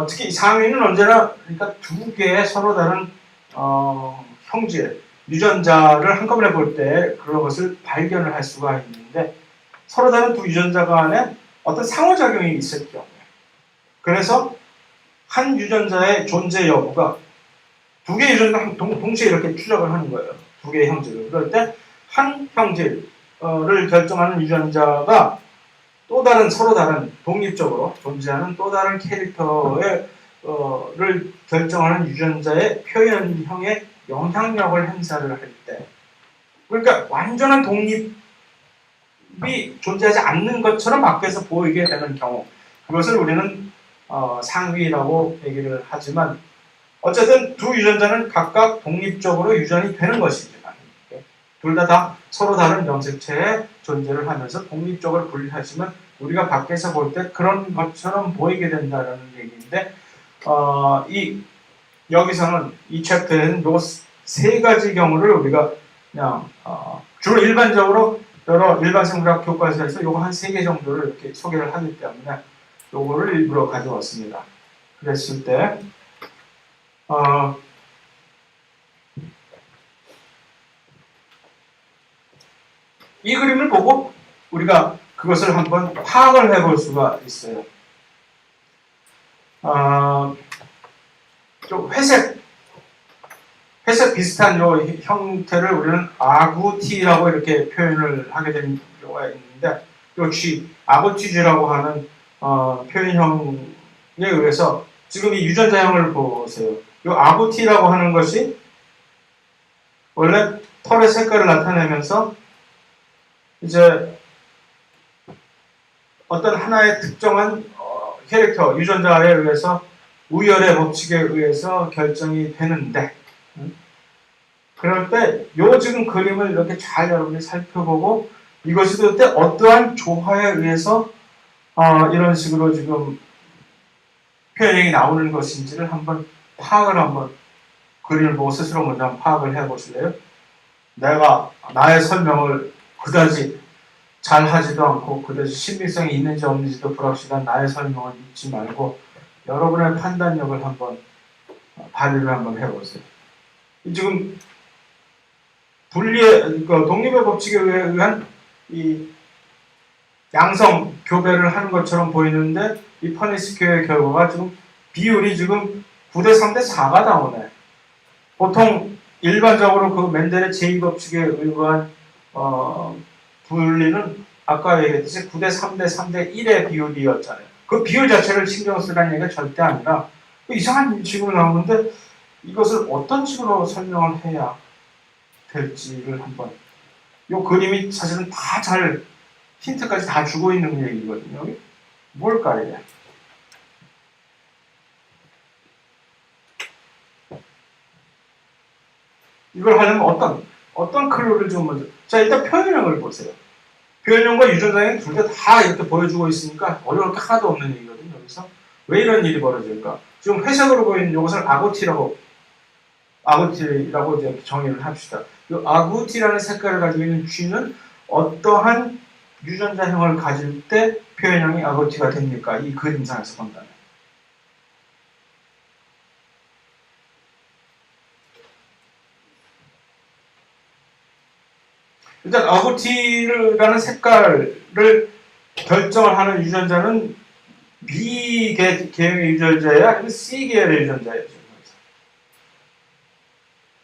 특히 상위는 언제나 그러니까 두 개의 서로 다른 형질 유전자를 한꺼번에 볼 때 그런 것을 발견을 할 수가 있는데, 서로 다른 두 유전자 간에 어떤 상호작용이 있을 경우에, 그래서 한 유전자의 존재 여부가 두 개의 유전자 동시에 이렇게 추적을 하는 거예요. 두 개의 형질을. 그럴 때 한 형질을 결정하는 유전자가 또 다른 서로 다른 독립적으로 존재하는 또 다른 캐릭터를 결정하는 유전자의 표현형에 영향력을 행사를 할 때, 그러니까 완전한 독립이 존재하지 않는 것처럼 밖에서 보이게 되는 경우, 그것을 우리는 상위라고 얘기를 하지만, 어쨌든 두 유전자는 각각 독립적으로 유전이 되는 것이지만 둘 다 서로 다른 염색체의 존재를 하면서 독립적으로 분리하지만 우리가 밖에서 볼 때 그런 것처럼 보이게 된다는 얘기인데, 여기서는 이 챕터에는 요 세 가지 경우를 우리가 그냥 주로 일반적으로 여러 일반 생물학 교과서에서 요거 한 세 개 정도를 이렇게 소개를 하기 때문에 요거를 일부러 가져왔습니다. 그랬을 때 이 그림을 보고 우리가 그것을 한번 파악을 해볼 수가 있어요. 좀 회색 비슷한 요 형태를 우리는 아구티라고 이렇게 표현을 하게 된 경우가 있는데, 요 G, 아구티즈라고 하는 표현형에 의해서 지금 이 유전자형을 보세요. 요 아구티라고 하는 것이 원래 털의 색깔을 나타내면서 이제 어떤 하나의 특정한 캐릭터, 유전자에 의해서 우열의 법칙에 의해서 결정이 되는데, 그럴 때 요 지금 그림을 이렇게 잘 여러분이 살펴보고 이것이 도대체 어떠한 조화에 의해서 이런 식으로 지금 표현이 나오는 것인지를 한번 파악을 한번 그림을 보고 스스로 먼저 한번 파악을 해보실래요? 내가 나의 설명을 그다지 잘 하지도 않고 그다지 신빙성이 있는지 없는지도 불확실한 나의 설명을 믿지 말고 여러분의 판단력을 한번 발휘를 한번 해보세요. 지금 독립의 법칙에 의한 이 양성 교배를 하는 것처럼 보이는데 이 퍼니스큐의 결과가 지금 비율이 지금 9대 3대 4가 나오네. 보통 일반적으로 그 멘델의 제2법칙에 의한 분리는 아까 얘기했듯이 9대 3대 3대 1의 비율이었잖아요. 그 비율 자체를 신경 쓰라는 얘기가 절대 아니라 이상한 식으로 나오는데 이것을 어떤 식으로 설명을 해야 될지를 한번, 이 그림이 사실은 다 잘 힌트까지 다 주고 있는 얘기거든요. 뭘까 이게? 이걸 하려면 어떤 클루를 좀 먼저. 자, 일단 표현형을 보세요. 표현형과 유전자형 둘 다 이렇게 보여주고 있으니까 어려울 게 하나도 없는 얘기거든요. 여기서 왜 이런 일이 벌어질까? 지금 회색으로 보이는 이것을 아구티라고 이제 정의를 합시다. 이 아구티라는 색깔을 가지고 있는 G는 어떠한 유전자형을 가질 때 표현형이 아구티가 됩니까? 이 그림상에서 본다면. 일단 아구티라는 색깔을 결정을 하는 유전자는 B 계열의 유전자예요? 아니면 C 계열의 유전자예요?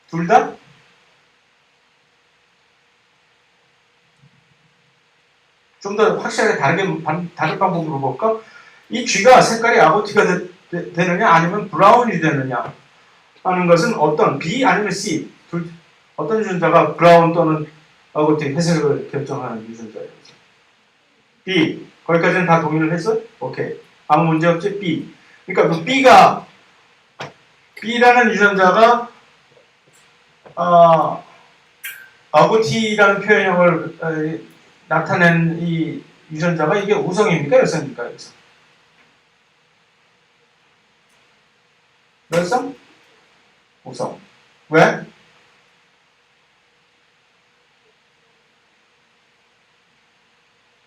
둘 다? 좀 더 확실하게 다른 방법으로 볼까? 이 G가 색깔이 아구티가 되느냐 아니면 브라운이 되느냐 하는 것은 어떤 B 아니면 C 어떤 유전자가 브라운 또는 아구티 회색을 결정하는 유전자예요. B 거기까지는 다 동의를 했어? 오케이, 아무 문제 없지? B 그러니까 그 B라는 유전자가 아구티라는 표현형을 나타낸 이 유전자가 이게 우성입니까? 열성입니까? 여기서 열성? 우성. 왜?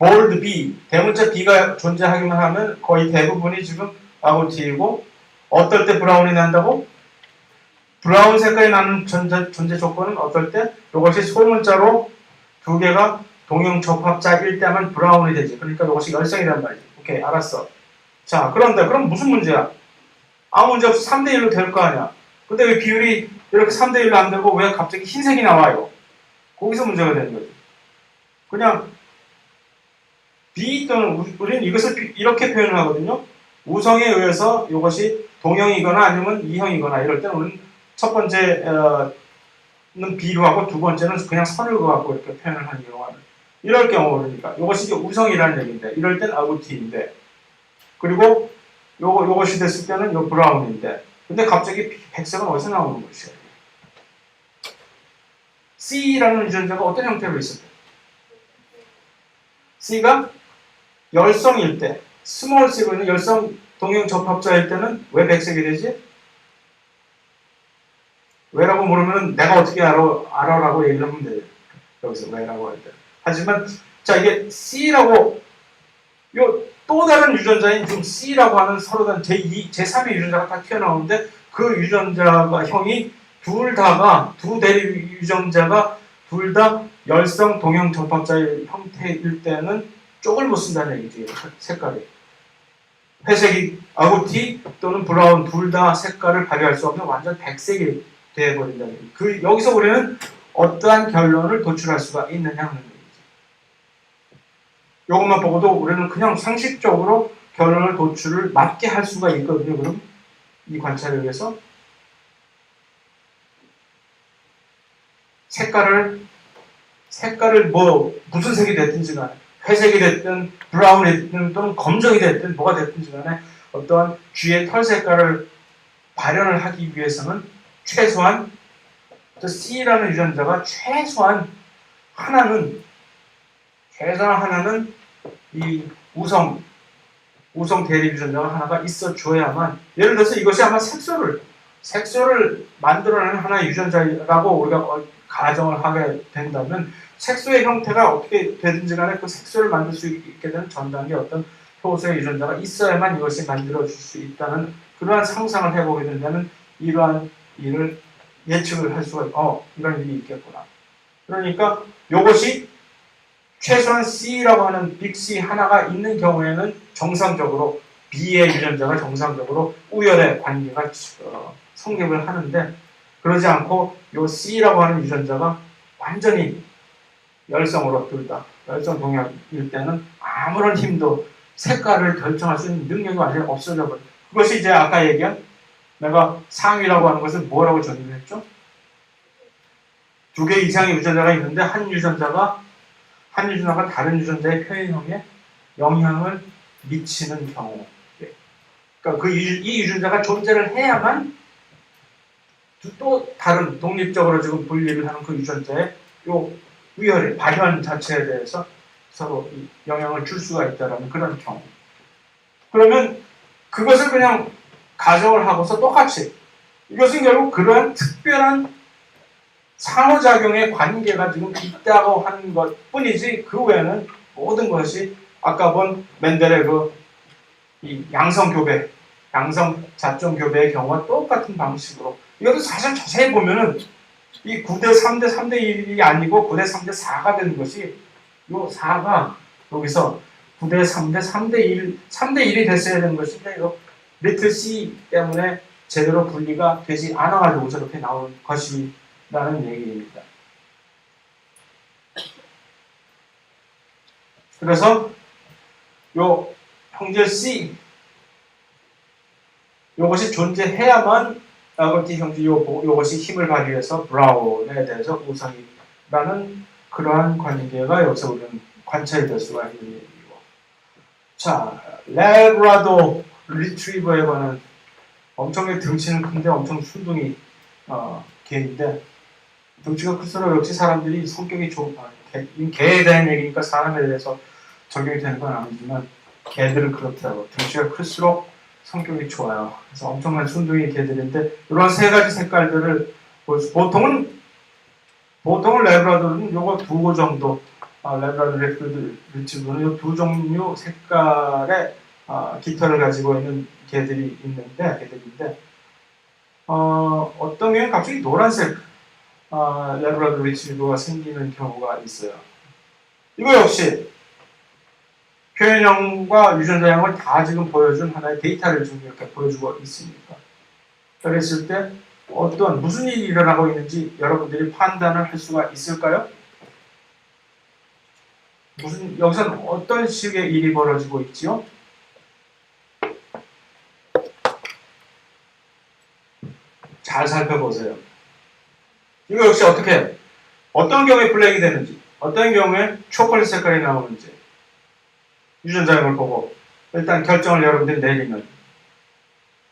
bold B, 대문자 B가 존재하기만 하면 거의 대부분이 지금 아구티이고, 어떨 때 브라운이 난다고? 브라운 색깔이 나는 존재 조건은 어떨 때? 이것이 소문자로 두 개가 동형 접합자일 때만 브라운이 되지. 그러니까 이것이 열성이란 말이지. 오케이, 알았어. 자, 그런데 그럼 무슨 문제야? 아무 문제 없이 3대1로 될 거 아니야. 근데 왜 비율이 이렇게 3대1로 안 되고 왜 갑자기 흰색이 나와요? 거기서 문제가 되는 거죠. 그냥 B 또는 우리는 이것을 이렇게 표현을 하거든요. 우성에 의해서 이것이 동형이거나 아니면 이형이거나 이럴 때는 우리는 첫 번째는 B로 하고 두 번째는 그냥 선을 그어갖고 이렇게 표현을 하는 경우는 이럴 경우 그러니까 이것이 이제 우성이라는 얘기인데 이럴 땐 아구티인데 그리고 요것이 됐을 때는 요 브라운인데 근데 갑자기 백색은 어디서 나오는 것이에요? C라는 유전자가 어떤 형태로 있을까요? C가 열성일 때, 스몰 C로 있는 열성 동형 접합자일 때는 왜 백색이 되지? 왜라고 물으면 내가 어떻게 알아라고 얘기를 하면 돼요. 여기서 왜라고 할 때. 하지만 자 이게 C라고 요 또 다른 유전자인 지금 C라고 하는 서로 다른 제2, 제3의 유전자가 다 튀어나오는데 그 유전자가 형이 두 대립 유전자가 둘 다 열성 동형 접합자의 형태일 때는 쪽을 못 쓴다는 얘기지. 색깔이. 회색이 아구티 또는 브라운 둘 다 색깔을 발휘할 수 없는 완전 백색이 되어버린다는 얘기. 여기서 우리는 어떠한 결론을 도출할 수가 있느냐 하는 얘기죠. 이것만 보고도 우리는 그냥 상식적으로 결론을 도출을 맞게 할 수가 있거든요. 그럼 이 관찰에 의해서 색깔을 무슨 색이 됐든지 간에 회색이 됐든 브라운이 됐든 또는 검정이 됐든 뭐가 됐든지 간에 어떠한 쥐의 털 색깔을 발현을 하기 위해서는 최소한 C라는 유전자가 최소한 하나는 이 우성 대립 유전자가 하나가 있어줘야만 예를 들어서 이것이 아마 색소를 만들어내는 하나의 유전자라고 우리가 가정을 하게 된다면 색소의 형태가 어떻게 되든지 간에 그 색소를 만들 수 있게 되는 전 단계 어떤 효소의 유전자가 있어야만 이것이 만들어질 수 있다는 그러한 상상을 해보게 된다면 이러한 일을 예측을 할 수가 이런 일이 있겠구나. 그러니까 이것이 최소한 C라고 하는 빅 C 하나가 있는 경우에는 정상적으로 B의 유전자가 정상적으로 우열의 관계가 성립을 하는데 그러지 않고 이 C라고 하는 유전자가 완전히 열성으로 둘 다 열성 동약일 때는 아무런 힘도 색깔을 결정할 수 있는 능력이 완전히 없어져 버려요. 그것이 이제 아까 얘기한 내가 상위라고 하는 것을 뭐라고 정의를 했죠? 두 개 이상의 유전자가 있는데 한 유전자가 다른 유전자의 표현형에 영향을 미치는 경우. 그러니까 이 유전자가 존재를 해야만 또 다른 독립적으로 지금 분리를 하는 그 유전자의 요 위혈의 발현 자체에 대해서 서로 영향을 줄 수가 있다는 그런 경우. 그러면 그것을 그냥 가정을 하고서 똑같이 이것은 결국 그러한 특별한 상호작용의 관계가 지금 있다고 하는 것 뿐이지 그 외에는 모든 것이 아까 본 멘델의 이 양성 자점 교배의 경우와 똑같은 방식으로 이것도 사실 자세히 보면은 이 9대 3대 3대 1이 아니고 9대 3대 4가 되는 것이 요 4가 여기서 9대 3대 3대 1 3대 1이 됐어야 되는 것인데 요 리틀 c 때문에 제대로 분리가 되지 않아가지고 저렇게 나온 것이라는 얘기입니다. 그래서 요 형질 C 요것이 존재해야만 아거티 형질 요것이 힘을 발휘해서 브라운에 대해서 우상이라는 그러한 관계가 여기서 우리는 관찰이 될 수가 있는 얘기고. 자, 레브라도 리트리버에 관한 엄청나게 등치는 큰데 엄청 순둥이 개인데 등치가 클수록 역시 사람들이 성격이 좋은 개에 대한 얘기니까 사람에 대해서 적용이 되는 건 아니지만 개들은 그렇더라고. 등치가 클수록 성격이 좋아요. 그래서 엄청난 순둥이 개들인데 이런 세 가지 색깔들을 보통은 레브라도르는 요거 두 정도 레브라도 리트리버는 요 두 종류 색깔의 깃털을 가지고 있는 개들인데 어떤 경우는 갑자기 노란색 레브라도 리트리버가 생기는 경우가 있어요. 이거 역시 표현형과 유전자형을 다 지금 보여준 하나의 데이터를 지금 이렇게 보여주고 있습니다. 그랬을 때 어떤 무슨 일이 일어나고 있는지 여러분들이 판단을 할 수가 있을까요? 여기서는 어떤 식의 일이 벌어지고 있지요? 잘 살펴보세요. 이거 역시 어떻게 어떤 경우에 블랙이 되는지, 어떤 경우에 초콜릿 색깔이 나오는지 유전자형을 보고 일단 결정을 여러분들이 내리면,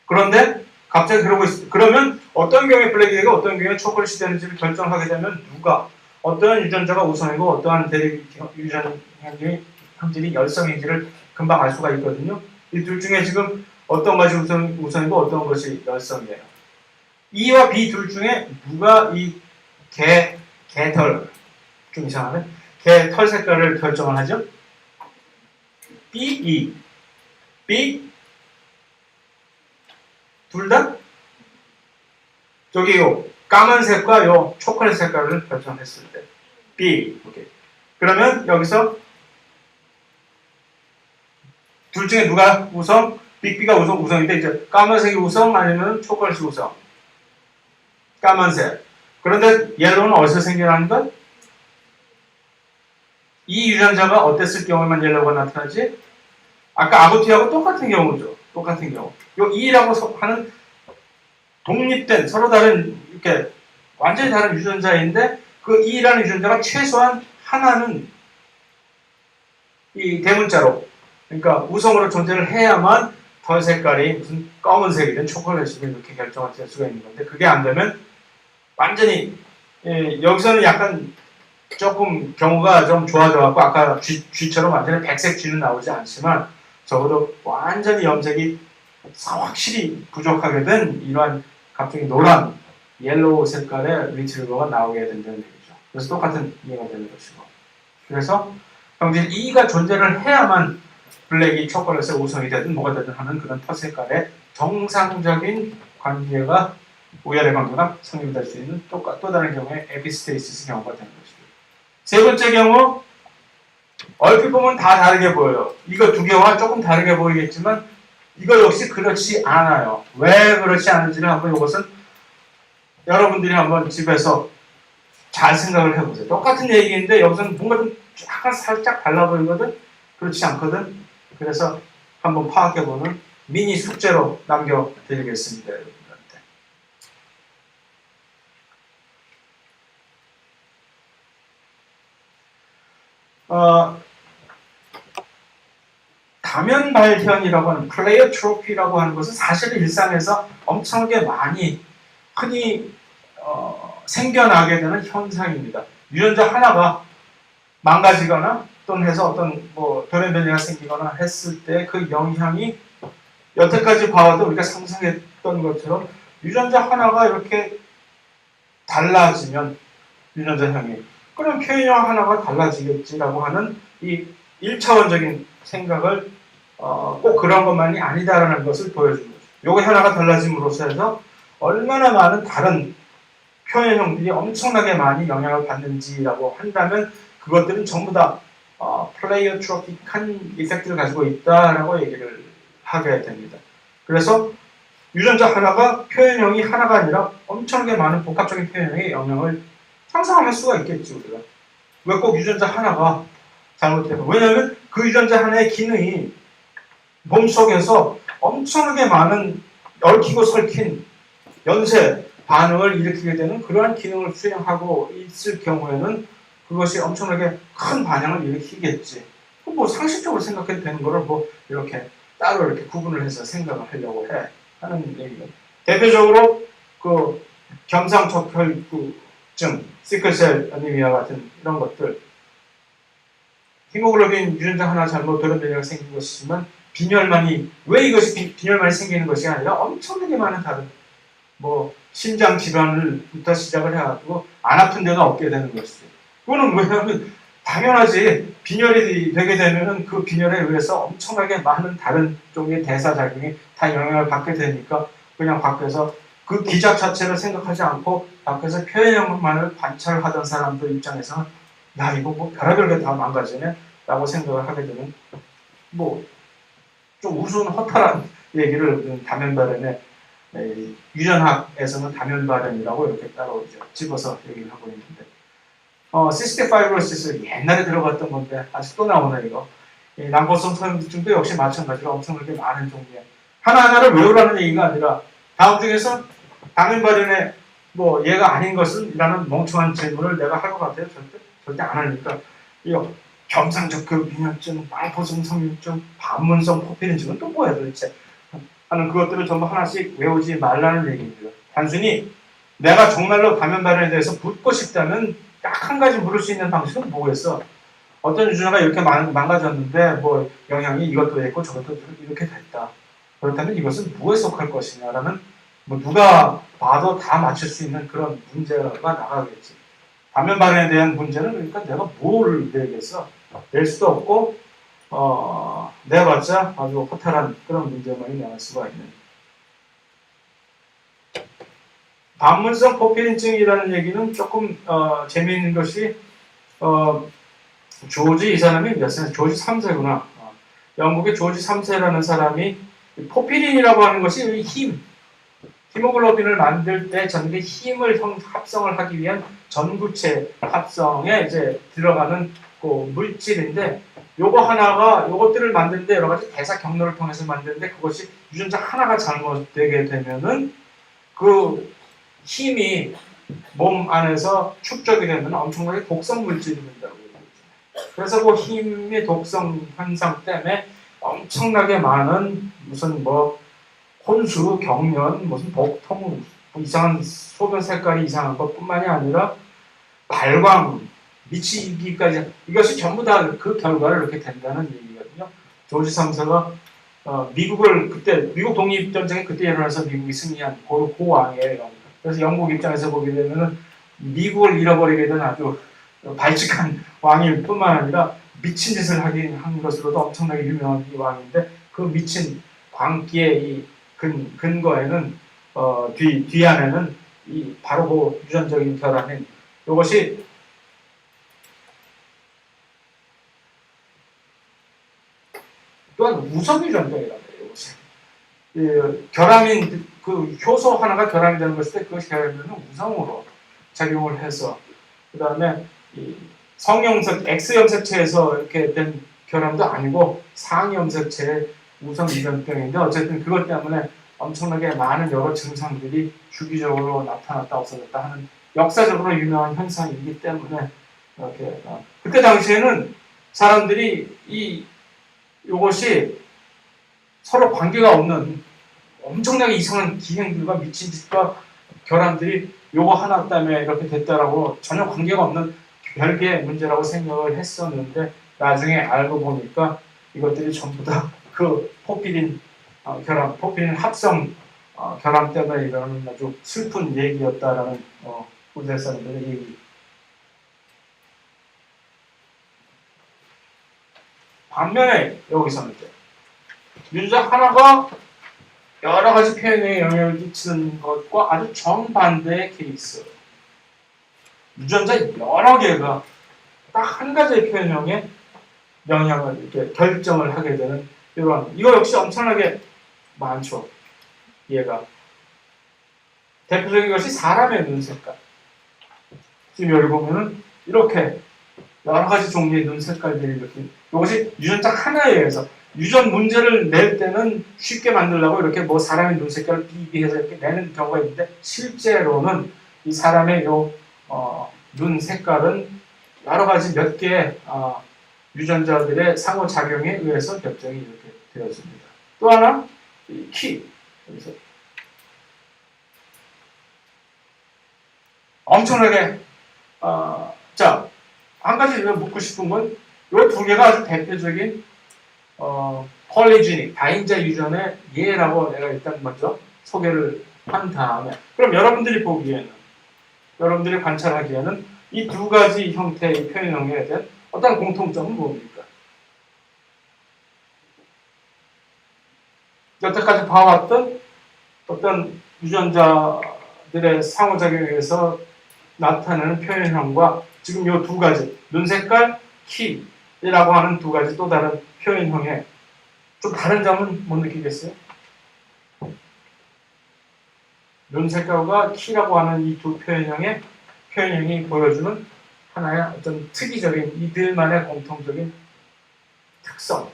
그런데 갑자기 그러면 어떤 경우에 블랙이 되고 어떤 경우에 초콜릿이 되는지를 결정하게 되면 누가 어떠한 유전자가 우선이고 어떠한 대립 유전형질이 열성인지를 금방 알 수가 있거든요. 이 둘 중에 지금 어떤 것이 우선이고 어떤 것이 열성이에요. E와 B 둘 중에 누가 이 개털, 좀 이상하네. 개털 색깔을 결정을 하죠? B, E. B, 둘 다? 저기 요 까만색과 요 초콜릿 색깔을 결정했을 때. B. 오케이. 그러면 여기서 둘 중에 누가 우성? 빅비가 우성인데 이제 까만색이 우성 아니면 초콜릿이 우성? 까만색. 그런데 옐로우는 어디서 생겨나는 것? 이 유전자가 어땠을 경우에만 옐로우가 나타나지? 아까 아고티하고 똑같은 경우죠. 똑같은 경우. 요 E라고 하는 독립된 서로 다른 이렇게 완전히 다른 유전자인데 그 E라는 유전자가 최소한 하나는 이 대문자로, 그러니까 우성으로 존재를 해야만 털 색깔이 무슨 검은색이든 초콜릿이든 이렇게 결정할 수가 있는 건데, 그게 안 되면 완전히 여기서는 약간 조금 경우가 좀 좋아져갖고 아까 쥐처럼 완전히 백색 쥐는 나오지 않지만 적어도 완전히 염색이 확실히 부족하게 된 이러한 갑자기 노란 옐로우 색깔의 리트리버가 나오게 된다는 얘기죠. 그래서 똑같은 이해가 되는 것이고, 그래서 형질 E가 존재를 해야만 블랙이 초콜릿의 우성이 되든 뭐가 되든 하는 그런 털 색깔의 정상적인 관계가, 우열의 관계가 성립될 수 있는 또 다른 경우에 에피스테이시스 경우가 되는 것이죠. 세 번째 경우, 얼핏 보면 다 다르게 보여요. 이거 두 개와 조금 다르게 보이겠지만 이거 역시 그렇지 않아요. 왜 그렇지 않은지는 한번 이것은 여러분들이 한번 집에서 잘 생각을 해보세요. 똑같은 얘기인데 여기서는 뭔가 좀 약간 살짝 달라 보이거든? 그렇지 않거든? 그래서 한번 파악해보는 미니 숙제로 남겨드리겠습니다. 여러분들한테. 다면 발현이라고 하는 플레이어트로피라고 하는 것은 사실 일상에서 엄청나게 많이 흔히 생겨나게 되는 현상입니다. 유전자 하나가 망가지거나 또는 해서 어떤 돌연변이가 생기거나 했을 때 그 영향이 여태까지 봐와도 우리가 상상했던 것처럼 유전자 하나가 이렇게 달라지면 유전자형이, 그럼 표현형 하나가 달라지겠지라고 하는 이 1차원적인 생각을 꼭 그런 것만이 아니다라는 것을 보여주는 거죠. 요거 하나가 달라짐으로써 해서 얼마나 많은 다른 표현형들이 엄청나게 많이 영향을 받는지라고 한다면 그것들은 전부 다 플레이어트로픽한 이펙트를 가지고 있다라고 얘기를 하게 됩니다. 그래서 유전자 하나가 표현형이 하나가 아니라 엄청나게 많은 복합적인 표현형의 영향을 상상할 수가 있겠지 우리가. 왜 꼭 유전자 하나가 잘못되면? 왜냐하면 그 유전자 하나의 기능이 몸속에서 엄청나게 많은 얽히고 설킨 연쇄 반응을 일으키게 되는 그러한 기능을 수행하고 있을 경우에는 그것이 엄청나게 큰 반향을 일으키겠지. 뭐 상식적으로 생각해도 되는 거를 이렇게 따로 이렇게 구분을 해서 생각을 하려고 하는 얘기예요. 대표적으로 그 겸상척혈증, 시클셀 아니미아 같은 이런 것들, 히모글로빈 유전자 하나 잘못 돌연변이가 생긴 것이지만 왜 이것이 빈혈만이 생기는 것이 아니라 엄청나게 많은 다른 심장 질환을부터 시작을 해가지고 안 아픈 데가 없게 되는 것이죠. 그거는 왜냐하면 당연하지, 빈혈이 되게 되면은 그 빈혈에 의해서 엄청나게 많은 다른 종류의 대사작용이 다 영향을 받게 되니까 그냥 밖에서 그 기작 자체를 생각하지 않고 밖에서 표현형만을 관찰하던 사람들 입장에서는 야 이거 별의별 게 다 망가지네 라고 생각을 하게 되는 좀 우스운 허탈한 얘기를 다면발언에 유전학에서는 다면발연이라고 이렇게 따로 이제 집어서 얘기를 하고 있는데, 시스틱 파이브로시스 옛날에 들어봤던 건데 아직도 나오네 이거. 이 난고성 소염증도 역시 마찬가지로 엄청나게 많은 종류의 하나하나를 외우라는 얘기가 아니라 다음 중에서 다면발연의 뭐 얘가 아닌 것은 이라는 멍청한 질문을 내가 할 것 같아요. 절대 안 하니까. 이거 경상적 교육빈혈증, 말포성 성유증, 반문성 포피린증은 또 뭐야 도대체 하는 그것들을 전부 하나씩 외우지 말라는 얘기입니다. 단순히 내가 정말로 다면발연에 대해서 묻고 싶다면 딱 한 가지 물을 수 있는 방식은 뭐겠어? 어떤 유전자가 이렇게 망가졌는데 뭐 영향이 이것도 됐고 저것도 이렇게 됐다. 그렇다면 이것은 무엇에 속할 것이냐라는 뭐 누가 봐도 다 맞출 수 있는 그런 문제가 나가겠지. 다면발연에 대한 문제는 그러니까 내가 뭘 내겠어? 낼 수도 없고 내봤자 아주 허탈한 그런 문제만이 나올 수가 있는. 반문성 포피린증이라는 얘기는 조금 재미있는 것이 조지 이 사람이 몇 세? 조지 3세구나. 영국의 조지 3세라는 사람이 포피린이라고 하는 것이 힘, 히모글로빈을 만들 때 전기 힘을 합성을 하기 위한 전구체 합성에 이제 들어가는 그 물질인데 요거 하나가 요것들을 만드는데 여러 가지 대사 경로를 통해서 만드는데 그것이 유전자 하나가 잘못되게 되면은 그 힘이 몸 안에서 축적이 되면 엄청나게 독성 물질이 된다고 얘기했죠. 그래서 그 힘의 독성 현상 때문에 엄청나게 많은 무슨 뭐 혼수, 경련, 무슨 복통, 이상한 소변 색깔이 이상한 것뿐만이 아니라 발광, 미치기까지 이것이 전부 다 그 결과를 이렇게 된다는 얘기거든요. 조지 3세가 미국을 그때 미국 독립전쟁에 그때 일어나서 미국이 승리한 고왕이에요. 그래서 영국 입장에서 보게 되면은 미국을 잃어버리게 된 아주 발칙한 왕일 뿐만 아니라 미친 짓을 한 것으로도 엄청나게 유명한 이 왕인데 그 미친 광기의 이 근거에는 뒤 안에는 이 바로 그 유전적인 결함인 이것이 또한 우선 유전병이라고 해요. 이것이 결함인 그 효소 하나가 결함이 되는 것일 때 그것이 결함이 되면 우성으로 작용을 해서 그 다음에 이 성염색 X염색체에서 이렇게 된 결함도 아니고 상염색체의 우성 유전병인데 어쨌든 그것 때문에 엄청나게 많은 여러 증상들이 주기적으로 나타났다 없어졌다 하는 역사적으로 유명한 현상이기 때문에 이렇게 그때 당시에는 사람들이 이것이 서로 관계가 없는 엄청나게 이상한 기행들과 미친 짓과 결함들이 요거 하나 때문에 이렇게 됐다라고 전혀 관계가 없는 별개의 문제라고 생각을 했었는데 나중에 알고 보니까 이것들이 전부 다 그 포피린 결함, 포피린 합성 결함 때문에 일어나는 아주 슬픈 얘기였다라는 우리나라 사람들의 얘기. 반면에 여기서는 유전자 하나가 여러 가지 표현에 영향을 끼치는 것과 아주 정반대의 케이스. 유전자 여러 개가 딱 한 가지의 표현형에 영향을 이렇게 결정을 하게 되는 이거 역시 엄청나게 많죠. 얘가 대표적인 것이 사람의 눈 색깔. 지금 여기 보면은 이렇게 여러 가지 종류의 눈 색깔들이 이렇게 이것이 유전자 하나에 의해서 유전 문제를 낼 때는 쉽게 만들려고 이렇게 뭐 사람의 눈 색깔을 비비해서 이렇게 내는 경우가 있는데 실제로는 이 사람의 눈 색깔은 여러 가지 몇 개의 유전자들의 상호작용에 의해서 결정이 이렇게 되어집니다. 또 하나 키 여기서 엄청나게 자 한 가지 묻고 싶은 건 이 두 개가 아주 대표적인 폴리지닉 다인자 유전의 예라고 내가 일단 먼저 소개를 한 다음에 그럼 여러분들이 보기에는 여러분들이 관찰하기에는 이 두 가지 형태의 표현형에 대한 어떤 공통점은 뭡니까? 여태까지 봐왔던 어떤 유전자들의 상호작용에 의해서 나타나는 표현형과 지금 이 두 가지 눈 색깔, 키라고 하는 두 가지 또 다른 표현형에 좀 다른 점은 못 느끼겠어요? 눈 색깔과 키라고 하는 이 두 표현형이 보여주는 하나의 어떤 특이적인 이들만의 공통적인 특성.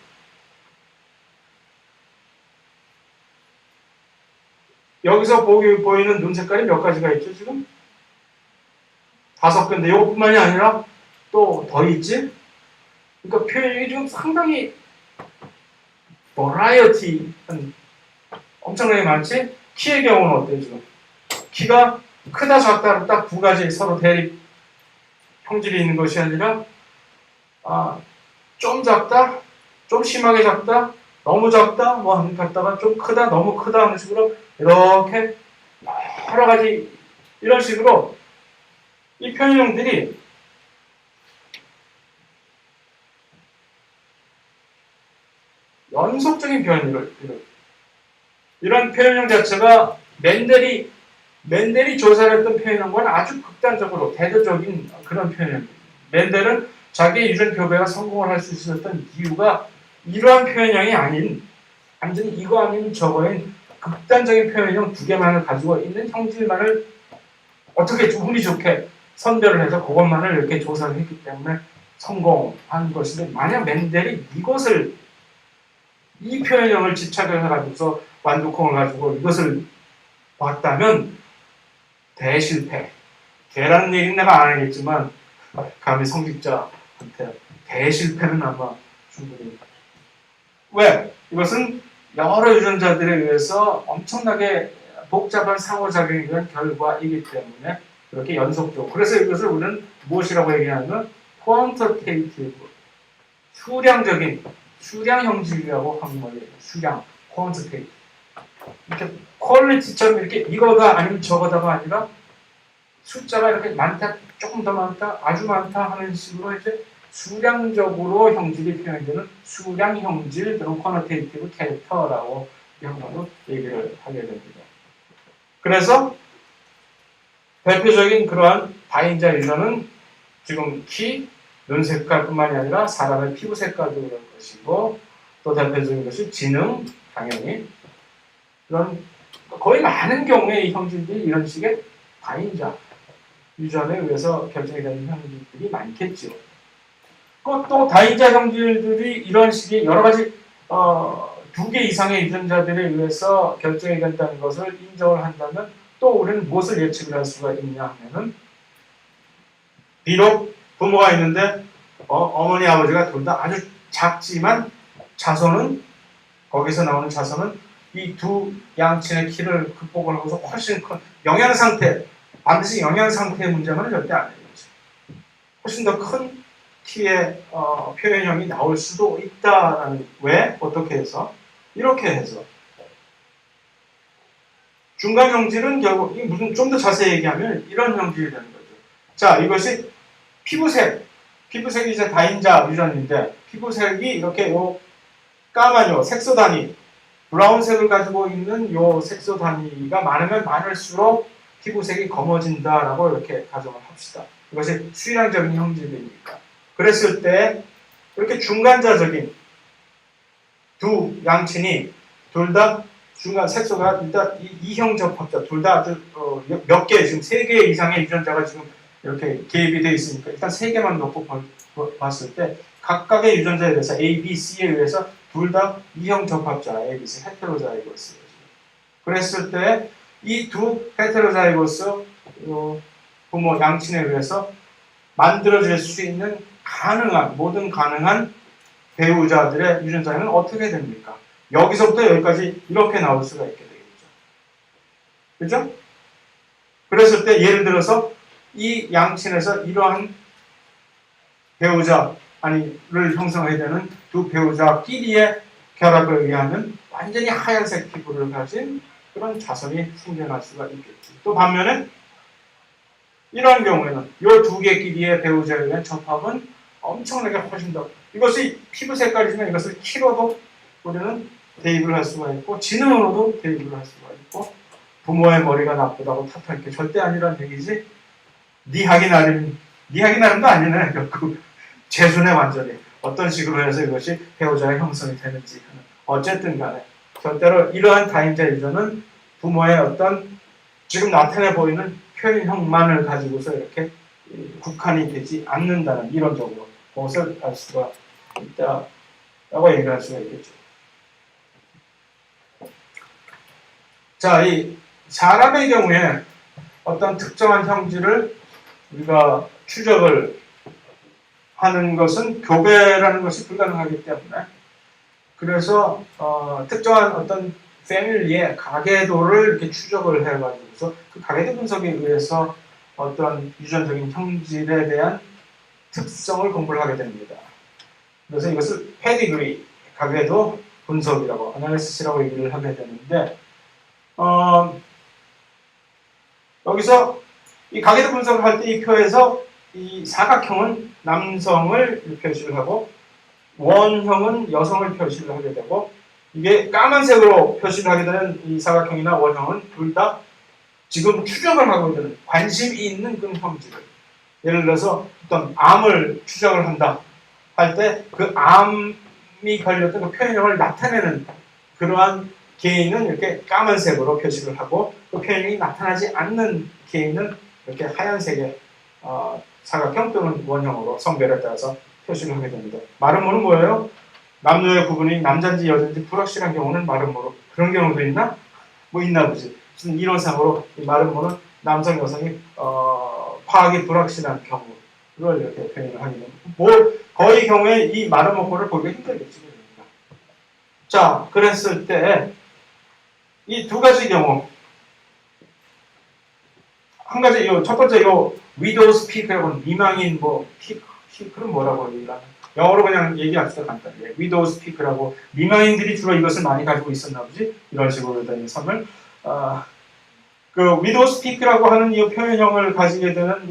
여기서 보이는 눈 색깔이 몇 가지가 있죠, 지금? 5개인데, 이것뿐만이 아니라 또 더 있지? 그러니까 표현이 지금 상당히 버라이어티, 엄청나게 많지? 키의 경우는 어때요, 지금? 키가 크다, 작다, 딱 두 가지 서로 대립 형질이 있는 것이 아니라, 좀 작다, 좀 심하게 작다, 너무 작다, 뭐 하는 갖다가 좀 크다, 너무 크다 하는 식으로 이렇게 여러 가지 이런 식으로 이 표현형들이 연속적인 표현을 이런 표현형 자체가 맨델이 조사를 했던 표현형과는 아주 극단적으로 대조적인 그런 표현형입니다. 맨델은 자기의 유전 교배가 성공을 할 수 있었던 이유가 이러한 표현형이 아닌 완전히 이거 아닌 저거인 극단적인 표현형 두 개만을 가지고 있는 형질만을 어떻게 운이 좋게 선별을 해서 그것만을 이렇게 조사를 했기 때문에 성공한 것인데, 만약 맨델이 이 표현형을 집착해서 완두콩을 가지고 이것을 봤다면 대실패. 걔라는 얘기는 내가 안 하겠지만 감히 성직자한테 대실패는 아마 충분히. 왜? 이것은 여러 유전자들에 의해서 엄청나게 복잡한 상호작용에 의한 결과이기 때문에 그렇게 연속적으로. 그래서 이것을 우리는 무엇이라고 얘기하냐면 quantitative, 수량 형질이라고 한국말로 얘기해요. 수량, quantitative. 이렇게 퀄리티처럼 이렇게 이거다 아니면 저거다가 아니라 숫자가 이렇게 많다, 조금 더 많다, 아주 많다 하는 식으로 이제 수량적으로 형질이 표현되는 수량 형질 또는 quantitative 캐릭터라고 한번로 얘기를 하게 됩니다. 그래서 대표적인 그러한 다인자 유전은 지금 키, 눈 색깔뿐만이 아니라 사람의 피부 색깔도 그럴 것이고, 또 대표적인 것이 지능, 당연히 그런 거의 많은 경우에 이 형질들이 이런 식의 다인자 유전에 의해서 결정이 되는 형질들이 많겠죠. 또 다인자 형질들이 이런 식의 여러 가지 2개 이상의 유전자들에 의해서 결정이 된다는 것을 인정을 한다면 또 우리는 무엇을 예측을 할 수가 있냐 하면은, 비록 부모가 있는데 어머니 아버지가 둘 다 아주 작지만 자손은, 거기서 나오는 자손은 이 두 양친의 키를 극복을 하고서 훨씬 큰 영양 상태, 반드시 영양 상태의 문제만은 절대 아니에요. 훨씬 더 큰 키의 표현형이 나올 수도 있다라는. 왜? 어떻게 해서? 이렇게 해서 중간 형질은 결국 무슨 좀 더 자세히 얘기하면 이런 형질이 되는 거죠. 자, 이것이 피부색이 이제 다인자 유전인데, 피부색이 이렇게 까만 색소 단위, 브라운색을 가지고 있는 요 색소 단위가 많으면 많을수록 피부색이 검어진다라고 이렇게 가정을 합시다. 이것이 수량적인 형질이니까. 그랬을 때 이렇게 중간자적인 두 양친이 둘 다 중간 색소가 일단 이형 접합자 둘 다 아주 몇 개, 지금 3개 이상의 유전자가 지금 이렇게 개입이 되어 있으니까 일단 3개만 놓고 봤을 때 각각의 유전자에 대해서 A, B, C에 의해서 둘 다 이형 접합자 A, B, C 헤테로자이거스. 그랬을 때 이 두 헤테로자이거스 부모 양친에 의해서 만들어질 수 있는 모든 가능한 배우자들의 유전자는 어떻게 됩니까? 여기서부터 여기까지 이렇게 나올 수가 있게 되겠죠. 그죠? 그랬을 때 예를 들어서 이 양친에서 이러한 배우자를 형성해야 되는 두 배우자끼리의 결합에 의하면 완전히 하얀색 피부를 가진 그런 자손이 생겨날 수가 있겠죠. 또 반면에 이러한 경우에는 이 두 개끼리의 배우자에 의한 접합은 엄청나게 훨씬 더, 이것이 피부 색깔이지만 이것을 키로도 우리는 대입을 할 수가 있고, 지능으로도 대입을 할 수가 있고, 부모의 머리가 나쁘다고 탓할 게 절대 아니란 얘기지. 니 하기 나름도 아니네. 결국 재순에 완전히 어떤 식으로 해서 이것이 배우자의 형성이 되는지. 어쨌든 간에 절대로 이러한 다인자 유전은 부모의 어떤 지금 나타내 보이는 표현형만을 가지고서 이렇게 국한이 되지 않는다는 이론적으로 그것을 알 수가 있다라고 얘기를 할 수가 있겠죠. 자, 이 사람의 경우에 어떤 특정한 형질을 우리가 추적을 하는 것은 교배라는 것이 불가능하기 때문에 그래서 특정한 어떤 패밀리의 가계도를 이렇게 추적을 해가지고서 그 가계도 분석에 의해서 어떤 유전적인 형질에 대한 특성을 공부를 하게 됩니다. 그래서 이것을 페디그리, 가계도 분석이라고, 아날리시스라고 얘기를 하게 되는데 여기서 이 가계도 분석을 할 때 이 표에서 이 사각형은 남성을 표시를 하고 원형은 여성을 표시를 하게 되고 이게 까만색으로 표시를 하게 되는 이 사각형이나 원형은 둘 다 지금 추적을 하고 있는 관심이 있는 그런 형질을 예를 들어서 어떤 암을 추적을 한다 할 때 그 암이 걸렸던 그 표현형을 나타내는 그러한 개인은 이렇게 까만색으로 표시를 하고 그 표현이 나타나지 않는 개인은 이렇게 하얀색의 사각형 또는 원형으로 성별에 따라서 표시를 하게 됩니다. 마름모는 뭐예요? 남녀의 구분이 남자인지 여자인지 불확실한 경우는 마름모로 그런 경우도 있나? 뭐 있나 보지. 무슨 이론상으로 이 마름모는 남성 여성이 파악이 불확실한 경우를 이렇게 표현을 하게 됩니다. 뭐 거의 경우에 이 마름모를 보기가 힘들겠지. 자, 그랬을 때 이 두 가지 경우 한 가지 첫 번째 widow speak라고는 미망인 speaker는 뭐라고 얘기하나? 영어로 그냥 얘기합시다 간단히. widow speaker라고 미망인들이 주로 이것을 많이 가지고 있었나 보지 이런 식으로 된 선을 그 widow speak라고 하는 이 표현형을 가지게 되는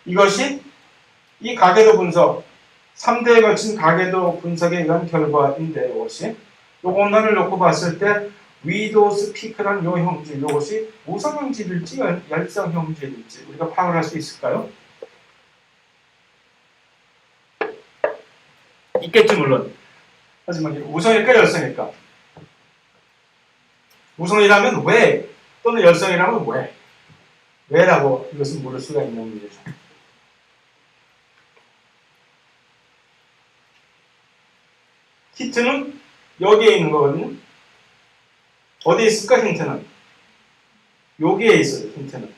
이것이 이 가계도 분석 3대에 걸친 가계도 분석에 의한 결과인데 이것이 요것만을 놓고 봤을 때 위도 스피크라는 요 형질, 이것이 우성 형질일지 열성 형질일지 우리가 파악을 할 수 있을까요? 있겠지 물론. 하지만 우성일까 열성일까? 우성이라면 왜 또는 열성이라면 왜? 왜라고 이것을 물을 수가 있는 문제죠. 힌트는 여기에 있는 거거든요. 어디에 있을까 힌트는? 여기에 있어요 힌트는.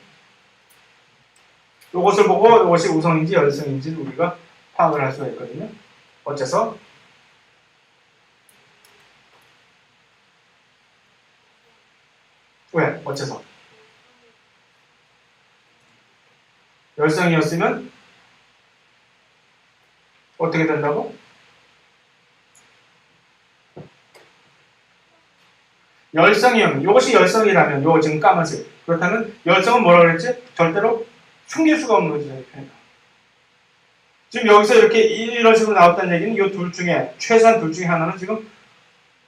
이것을 보고 이것이 우성인지 열성인지 우리가 파악을 할 수가 있거든요. 어째서? 왜? 어째서? 열성이었으면 어떻게 된다고? 열성이면 이것이 열성이라면 요 지금 까만색 그렇다면 열성은 뭐라고 그랬지? 절대로 숨길 수가 없는 거지. 지금 여기서 이렇게 이런 식으로 나왔다는 얘기는 이 둘 중에 최소한 둘 중에 하나는 지금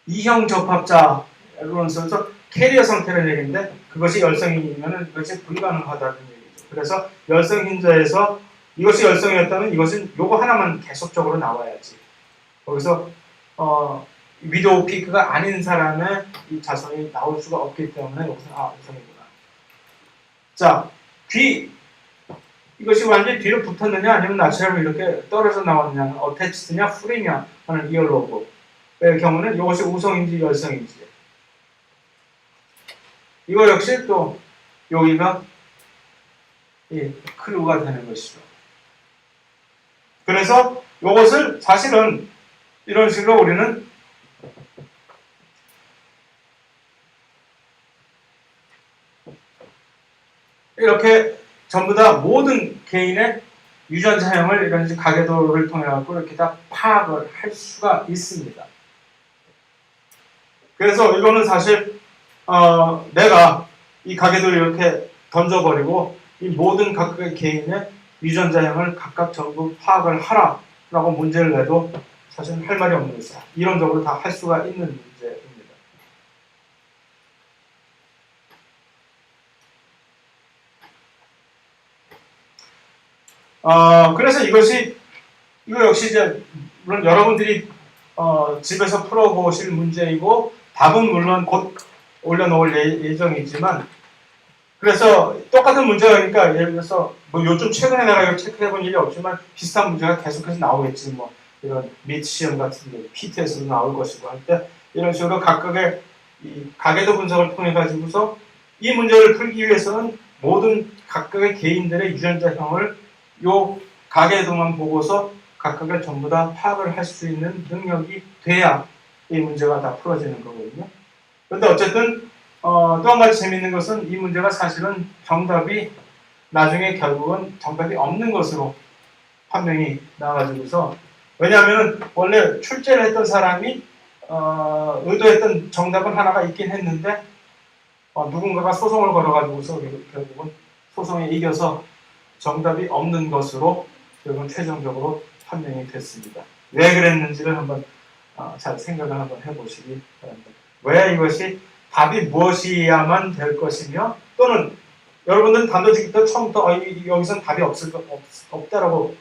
이형 접합자로서 캐리어 상태라는 얘기인데 그것이 열성이면 그것이 불가능하다는 얘기죠. 그래서 열성 힌자에서 이것이 열성이었다면 이것은 요거 하나만 계속적으로 나와야지. 거기서 위도우 피크가 아닌 사람의 이 자손이 나올 수가 없기 때문에 여기서 우성이구나. 자, 뒤 이것이 완전히 뒤로 붙었느냐 아니면 나처럼 이렇게 떨어져 나왔느냐는 어태치드냐 풀이냐 하는 이얼로그의 경우는 이것이 우성인지 열성인지 이거 역시 또 여기가 클루가 되는 것이죠. 그래서 이것을 사실은 이런 식으로 우리는 이렇게 전부 다 모든 개인의 유전자형을 이런 가계도를 통해 갖고 이렇게 다 파악을 할 수가 있습니다. 그래서 이거는 사실 내가 이 가계도를 이렇게 던져버리고 이 모든 각각의 개인의 유전자형을 각각 전부 파악을 하라라고 문제를 내도 사실 할 말이 없는 것이다. 이론적으로 다 할 수가 있는 문제입니다. 그래서 이거 역시 이제 물론 여러분들이 집에서 풀어보실 문제이고 답은 물론 곧 올려놓을 예정이지만 그래서 똑같은 문제가 예를 들어서 뭐 요즘 최근에 내가 이걸 체크해 본 일이 없지만 비슷한 문제가 계속해서 나오겠지. 뭐 이런 미트 시험 같은 게 PT에서도 나올 것이고 할 때 이런 식으로 각각의 이 가계도 분석을 통해 가지고서 이 문제를 풀기 위해서는 모든 각각의 개인들의 유전자형을 요 가계도만 보고서 각각을 전부 다 파악을 할 수 있는 능력이 돼야 이 문제가 다 풀어지는 거거든요. 그런데 어쨌든 또 한 가지 재밌는 것은 이 문제가 사실은 정답이 나중에 결국은 정답이 없는 것으로 판명이 나와가지고서 왜냐하면 원래 출제를 했던 사람이 의도했던 정답은 하나가 있긴 했는데 누군가가 소송을 걸어가지고서 결국은 소송에 이겨서 정답이 없는 것으로 결국은 최종적으로 판명이 됐습니다. 왜 그랬는지를 한번 잘 생각을 한번 해보시기 바랍니다. 왜 이것이 답이 무엇이야만 될 것이며 또는 여러분들은 단도직입적으로 처음부터 여기선 답이 없다라고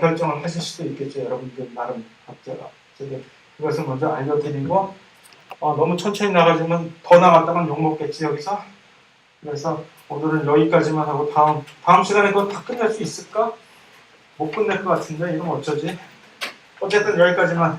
결정을 하실 수도 있겠죠. 여러분들 나름 각자가. 그것을 먼저 알려드리고 너무 천천히 나가지만 더 나갔다간 욕먹겠지 여기서. 그래서 오늘은 여기까지만 하고 다음 시간에 그거 다 끝낼 수 있을까? 못 끝낼 것 같은데 이건 어쩌지? 어쨌든 여기까지만